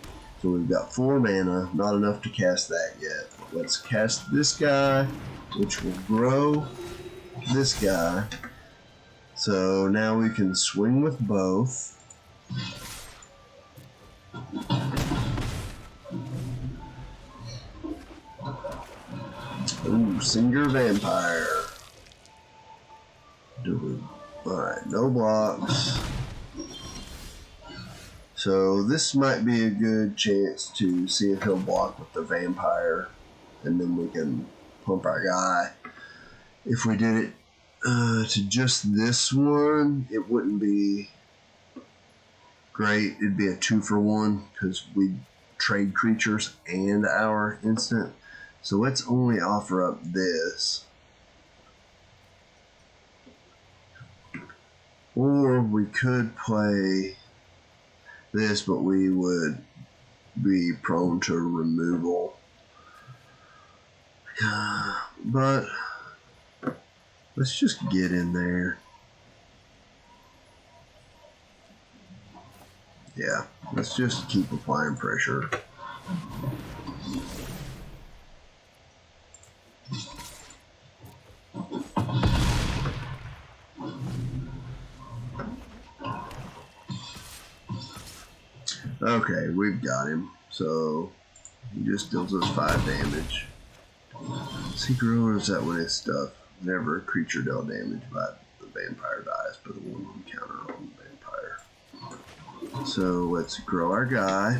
So we've got 4 mana, not enough to cast that yet. Let's cast this guy, which will grow this guy. So now we can swing with both. Ooh, Singer Vampire. Alright, no blocks. So this might be a good chance to see if he'll block with the vampire, and then we can pump our guy. If we did it to just this one, it wouldn't be great. It'd be a 2-for-1 because we trade creatures and our instant. So let's only offer up this. Or we could play this, but we would be prone to removal. But let's just get in there. Yeah, let's just keep applying pressure. Okay, we've got him. So he just deals us 5 damage. Secret Order is that when it's stuff. Whenever a creature dealt damage by the vampire dies, put a 1/1 counter on the vampire. So let's grow our guy.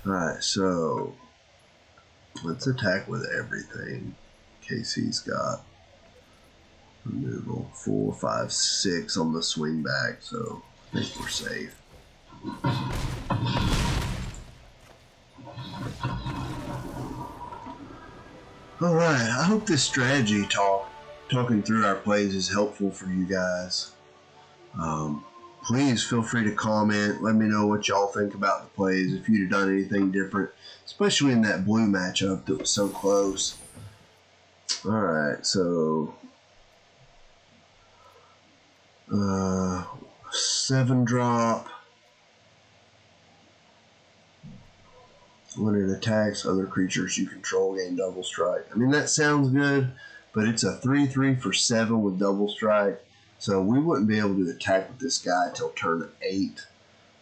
Alright, so let's attack with everything. In case he's got removal. 4, 5, 6 on the swing back, so I think we're safe. Alright, I hope this strategy talking through our plays is helpful for you guys. Please feel free to comment. Let me know what y'all think about the plays, if you'd have done anything different, especially in that blue matchup that was so close. Alright, so 7-drop. When it attacks other creatures you control, gain double strike. I mean, that sounds good, but it's a 3/3 for 7 with double strike. So we wouldn't be able to attack with this guy till turn 8.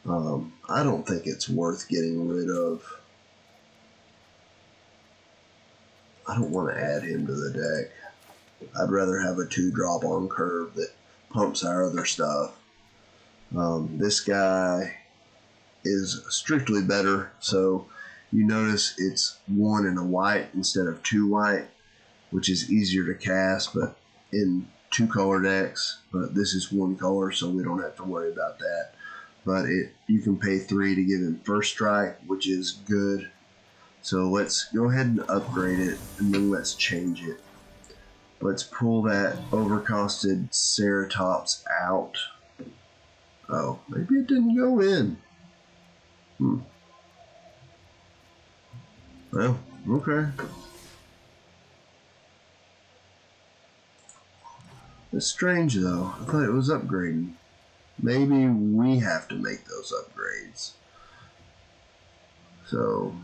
I don't think it's worth getting rid of. I don't want to add him to the deck. I'd rather have a 2-drop on curve that pumps our other stuff. This guy is strictly better, so you notice it's 1 and a white instead of 2 white, which is easier to cast, but in 2-color decks. But this is 1 color, so we don't have to worry about that. But you can pay 3 to give him first strike, which is good. So let's go ahead and upgrade it, and then let's change it. Let's pull that overcosted Ceratops out. Oh, maybe it didn't go in. Well, okay. It's strange though. I thought it was upgrading. Maybe we have to make those upgrades. So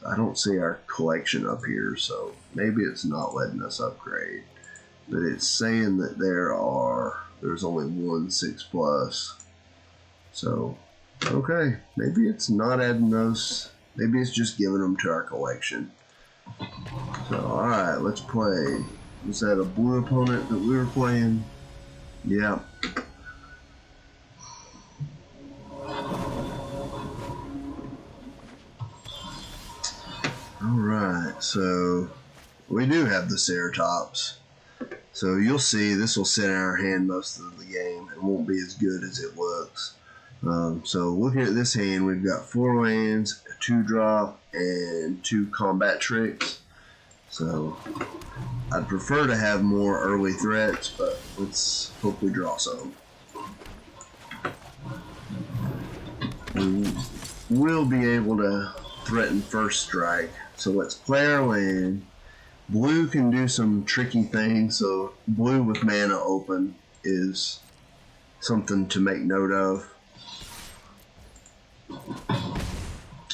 I don't see our collection up here, so maybe it's not letting us upgrade. But it's saying that there's only 1 6+. So, okay, maybe it's not adding those. Maybe it's just giving them to our collection. So, alright, let's play. Was that a blue opponent that we were playing? Yeah. Alright, so we do have the Ceratops. So you'll see this will sit in our hand most of the game. It won't be as good as it looks. So looking at this hand, we've got 4 lands, a 2-drop, and 2 combat tricks. So I'd prefer to have more early threats, but let's hope we draw some. We will be able to threaten first strike. So let's play our land. Blue can do some tricky things, so blue with mana open is something to make note of.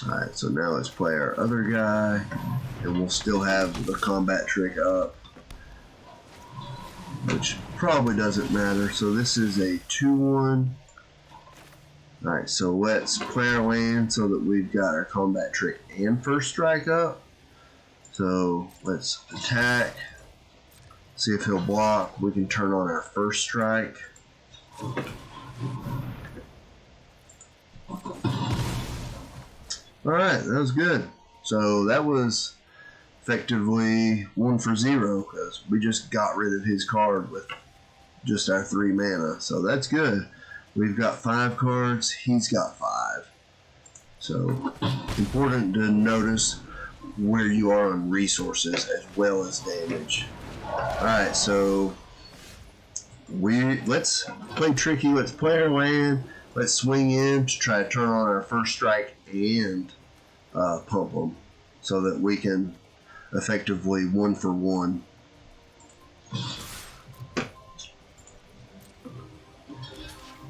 Alright, so now let's play our other guy, and we'll still have the combat trick up, which probably doesn't matter. So this is a 2/1. Alright, so let's play our land so that we've got our combat trick and first strike up. So let's attack, see if he'll block. We can turn on our first strike. Alright, that was good. So that was effectively 1 for 0 because we just got rid of his card with just our 3 mana. So that's good. We've got 5 cards, he's got 5. So important to notice where you are on resources as well as damage. Alright, so let's play tricky. Let's play our land. Let's swing in to try to turn on our first strike and pump them so that we can effectively 1 for 1.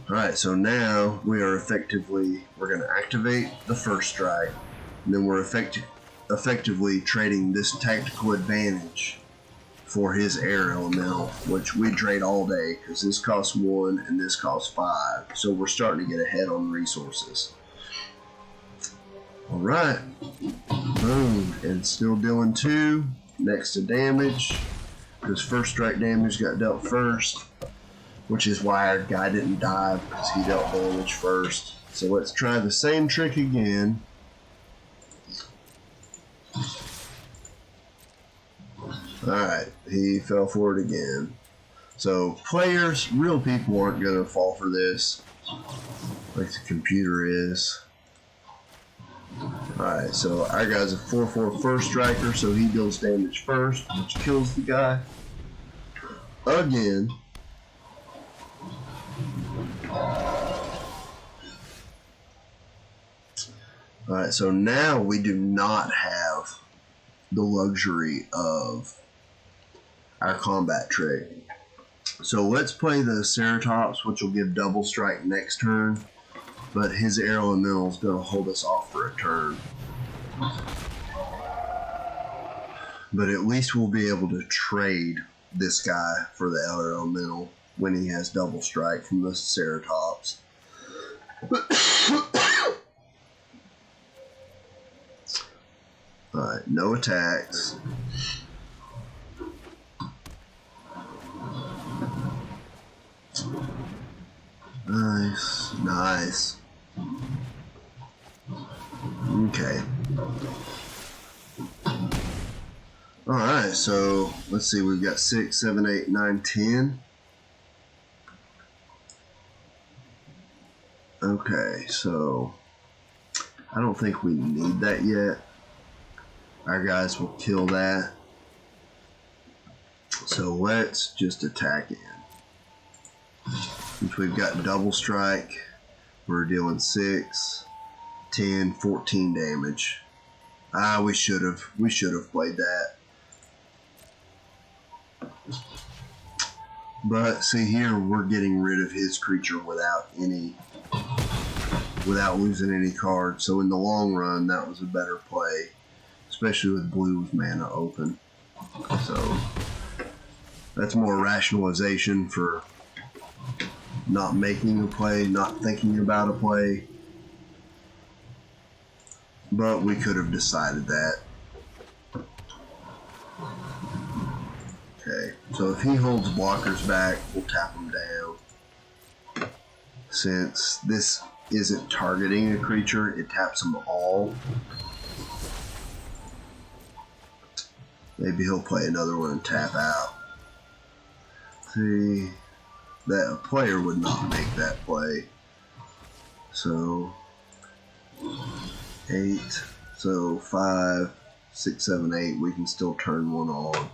Alright, so now we're going to activate the first strike, and then we're effectively trading this tactical advantage for his air elemental, which we trade all day because this costs 1 and this costs 5. So we're starting to get ahead on resources. Alright, boom, and still dealing 2 next to damage because first strike damage got dealt first, which is why our guy didn't die because he dealt damage first. So let's try the same trick again. Alright, he fell for it again. So players, real people aren't going to fall for this like the computer is. Alright, so our guy's a 4/4 first striker, so he deals damage first, which kills the guy. Again. Alright, so now we do not have the luxury of our combat trick. So let's play the Ceratops, which will give double strike next turn, but his air elemental is going to hold us off for a turn. But at least we'll be able to trade this guy for the air elemental when he has double strike from the Ceratops. Alright, no attacks. Nice, nice. Okay. Alright, so let's see, we've got 6, 7, 8, 9, 10. Okay, so I don't think we need that yet. Our guys will kill that. So let's just attack in. Since we've got double strike, we're dealing 6, 10, 14 damage. We should have played that. But see here, we're getting rid of his creature without losing any cards. So in the long run, that was a better play, especially with blue with mana open. So that's more rationalization for not making a play, not thinking about a play. But we could have decided that. Okay, so if he holds blockers back, we'll tap him down. Since this isn't targeting a creature, it taps them all. Maybe he'll play another one and tap out. See, that a player would not make that play. So 8, so 5, 6, 7, 8, we can still turn one on.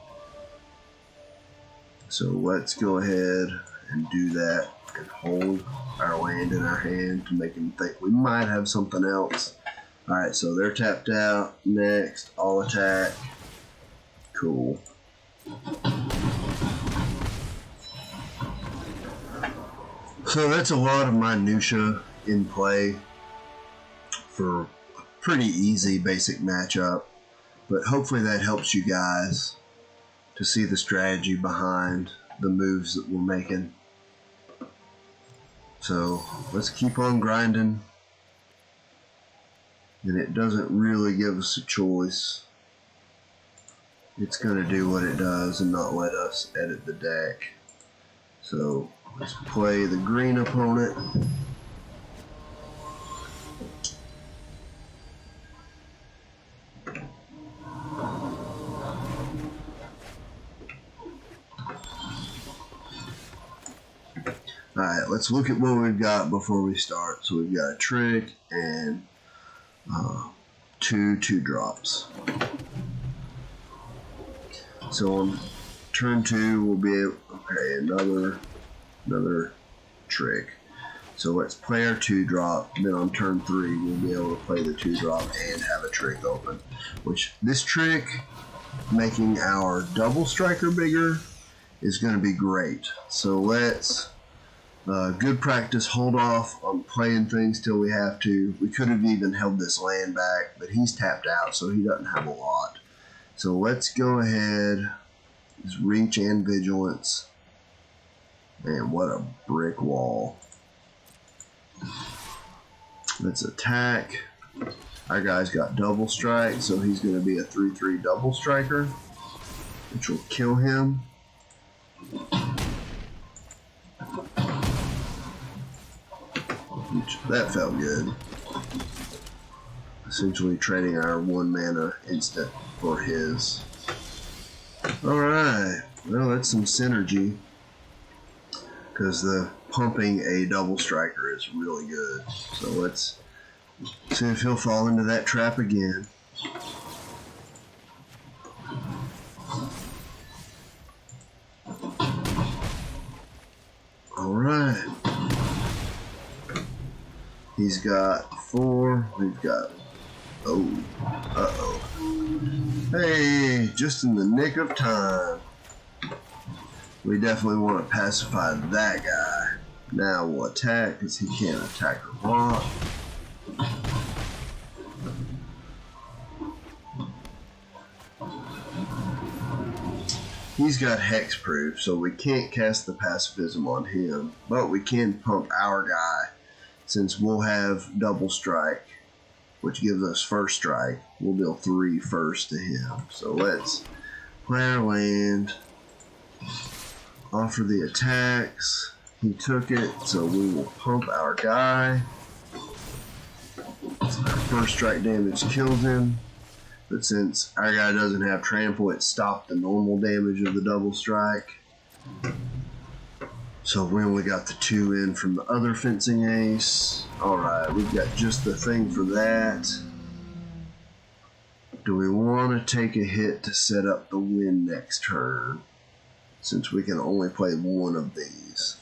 So let's go ahead and do that and hold our land in our hand to make him think we might have something else. Alright, so they're tapped out. Next, I'll attack. Cool. So that's a lot of minutia in play for a pretty easy basic matchup, but hopefully that helps you guys to see the strategy behind the moves that we're making. So let's keep on grinding, and it doesn't really give us a choice. It's going to do what it does and not let us edit the deck. So let's play the green opponent. Alright, let's look at what we've got before we start. So we've got a trick and 2 2-drops. So on turn 2 we'll be able, okay, another trick. So let's play our 2-drop, then on turn 3 we'll be able to play the 2-drop and have a trick open. Which this trick, making our double striker bigger, is going to be great. So let's good practice, hold off on playing things till we have to. We could have even held this land back, but he's tapped out, so he doesn't have a lot. So let's go ahead, just reach and vigilance. Man, what a brick wall. Let's attack. Our guy's got double strike, so he's going to be a 3/3 double striker, which will kill him. That felt good. Essentially trading our 1 mana instant for his. Alright, well that's some synergy. Because the pumping a double striker is really good. So let's see if he'll fall into that trap again. Alright. He's got 4. We've got... Oh. Uh-oh. Hey, just in the nick of time. We definitely want to pacify that guy. Now we'll attack because he can't attack or block. He's got hexproof, so we can't cast the pacifism on him, but we can pump our guy. Since we'll have double strike, which gives us first strike, we'll deal 3 first to him. So let's play our land, offer the attacks, He took it, so we will pump our guy. Our first strike damage kills him, but since our guy doesn't have trample, it stopped the normal damage of the double strike. So we only got the 2 in from the other fencing ace. Alright, we've got just the thing for that. Do we want to take a hit to set up the win next turn? Since we can only play one of these.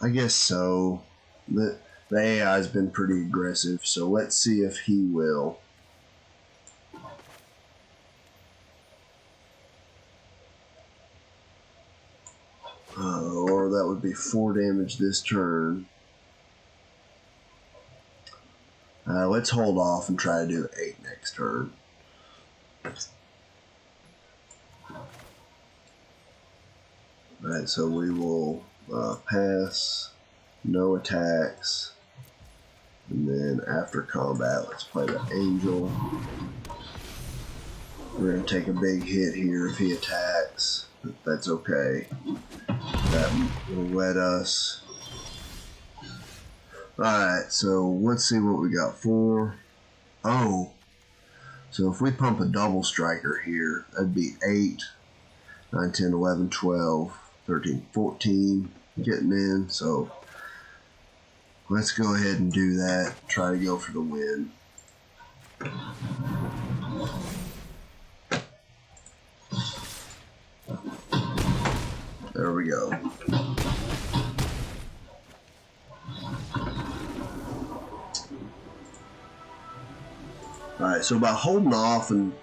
I guess so. The AI has been pretty aggressive, so let's see if he will. Or that would be 4 damage this turn. Let's hold off and try to do 8 next turn. Alright, so we will pass, no attacks, and then after combat, let's play the Angel. We're going to take a big hit here if he attacks, but that's okay. That will let us. Alright, so let's see what we got for. Oh, so if we pump a double striker here, that'd be 8, 9, 10, 11, 12, 13, 14 getting in. So let's go ahead and do that. Try to go for the win. There we go. Alright, so by holding off and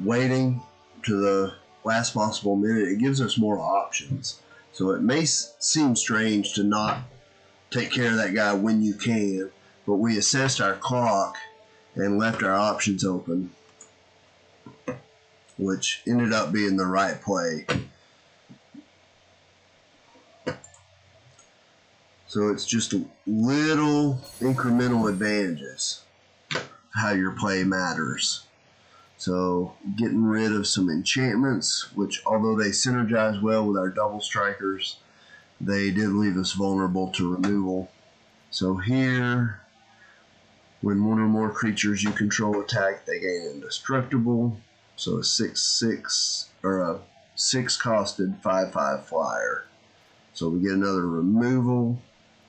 waiting to the last possible minute, it gives us more options. So it may seem strange to not take care of that guy when you can, but we assessed our clock and left our options open, which ended up being the right play. So it's just little incremental advantages how your play matters. So getting rid of some enchantments, which although they synergize well with our double strikers, they did leave us vulnerable to removal. So here, when one or more creatures you control attack, they gain indestructible. So a 6/6 or a 6-costed 5/5 flyer. So we get another removal,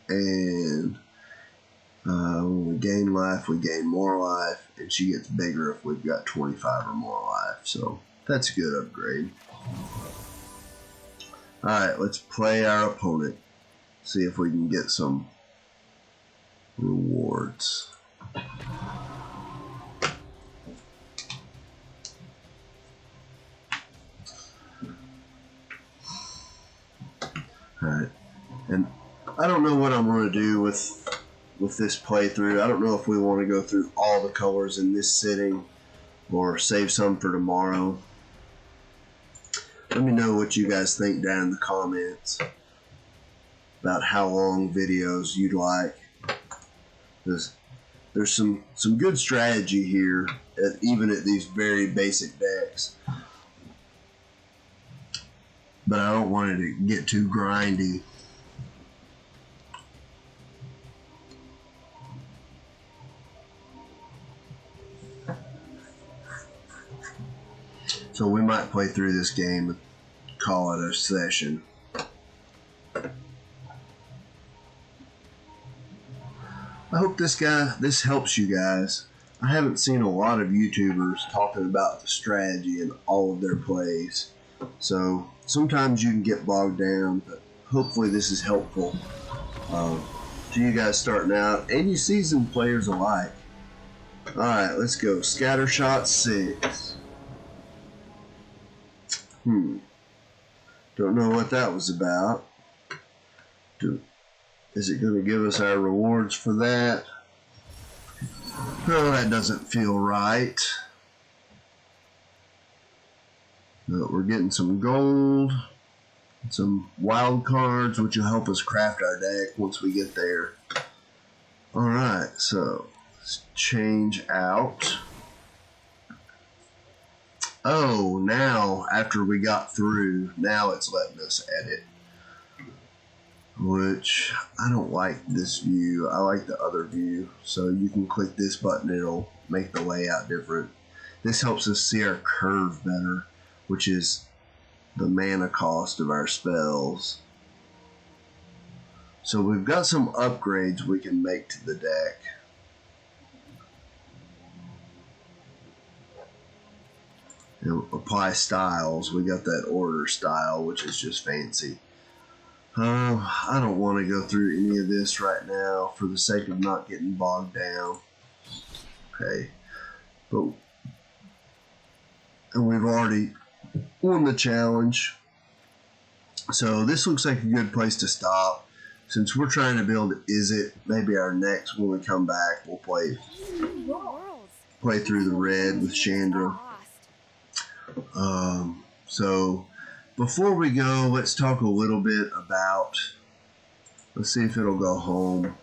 and when we gain life, we gain more life, and she gets bigger if we've got 25 or more life. So that's a good upgrade. Alright, let's play our opponent. See if we can get some rewards. Alright, and I don't know what I'm going to do with this playthrough. I don't know if we want to go through all the colors in this sitting or save some for tomorrow. Let me know what you guys think down in the comments about how long videos you'd like. There's some good strategy here, even at these very basic decks. But I don't want it to get too grindy. So we might play through this game and call it a session. I hope this helps you guys. I haven't seen a lot of YouTubers talking about the strategy in all of their plays. So sometimes you can get bogged down, but hopefully this is helpful to you guys starting out and you seasoned players alike. Alright, let's go. Scattershot 6. Don't know what that was about. Is it going to give us our rewards for that? Oh, that doesn't feel right. But we're getting some gold, some wild cards, which will help us craft our deck once we get there. Alright, so let's change out. Oh, now after we got through, now it's letting us edit. Which, I don't like this view. I like the other view. So you can click this button, it'll make the layout different. This helps us see our curve better, which is the mana cost of our spells. So we've got some upgrades we can make to the deck. And apply styles. We got that order style, which is just fancy. I don't want to go through any of this right now for the sake of not getting bogged down. Okay. And we've already won the challenge. So this looks like a good place to stop. Since we're trying to build Is It, maybe our next, when we come back, we'll play through the red with Chandra. So before we go, let's talk a little bit about, let's see if it'll go home.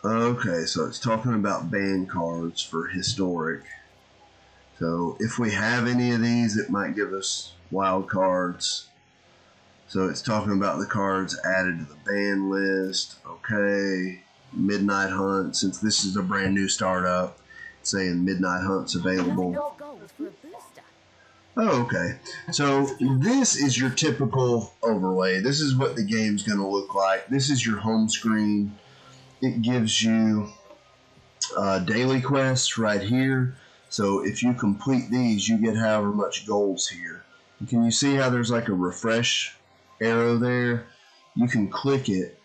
Okay, so it's talking about ban cards for historic. So if we have any of these, it might give us wild cards. So it's talking about the cards added to the ban list. Okay, Midnight Hunt, since this is a brand new startup, it's saying Midnight Hunt's available. Oh, okay. So this is your typical overlay. This is what the game's going to look like. This is your home screen. It gives you daily quests right here. So if you complete these, you get however much gold's here. And can you see how there's like a refresh arrow there? You can click it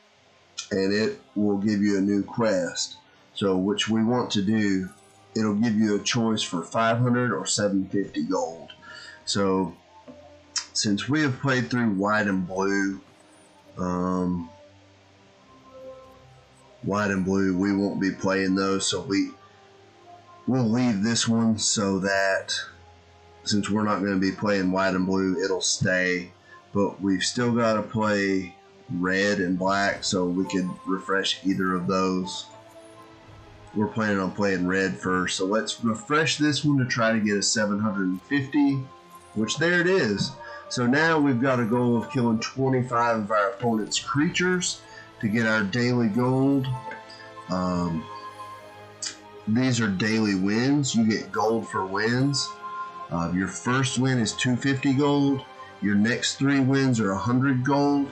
and it will give you a new quest. So which we want to do, it'll give you a choice for 500 or 750 gold. So, since we have played through white and blue, we won't be playing those. So we'll leave this one so that since we're not going to be playing white and blue, it'll stay. But we've still got to play red and black, so we could refresh either of those. We're planning on playing red first, so let's refresh this one to try to get a 750. Which there it is. So now we've got a goal of killing 25 of our opponent's creatures to get our daily gold. These are daily wins. You get gold for wins. Your first win is 250 gold. Your next 3 wins are 100 gold.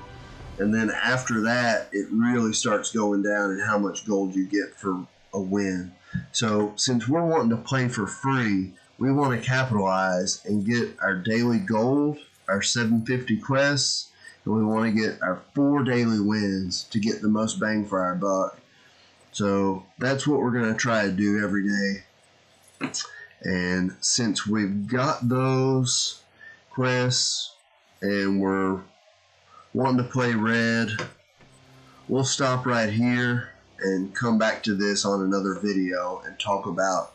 And then after that, it really starts going down in how much gold you get for a win. So since we're wanting to play for free, we want to capitalize and get our daily gold, our 750 quests, and we want to get our 4 daily wins to get the most bang for our buck. So that's what we're going to try to do every day. And since we've got those quests and we're wanting to play red, we'll stop right here and come back to this on another video and talk about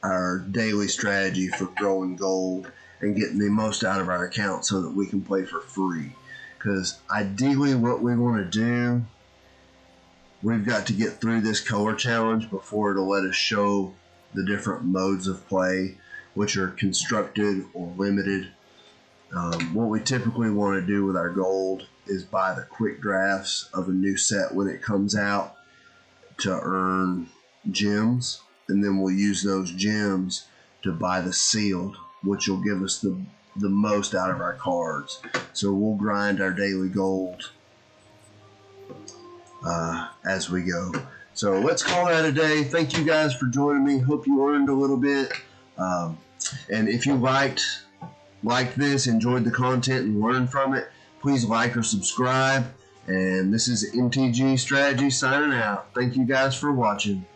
our daily strategy for growing gold and getting the most out of our account so that we can play for free. Because ideally what we want to do, we've got to get through this color challenge before it'll let us show the different modes of play, which are constructed or limited. What we typically want to do with our gold is buy the quick drafts of a new set when it comes out to earn gems. And then we'll use those gems to buy the sealed, which will give us the most out of our cards. So we'll grind our daily gold as we go. So let's call that a day. Thank you guys for joining me. Hope you learned a little bit. And if you liked this, enjoyed the content, and learned from it, please like or subscribe. And this is MTG Strategy signing out. Thank you guys for watching.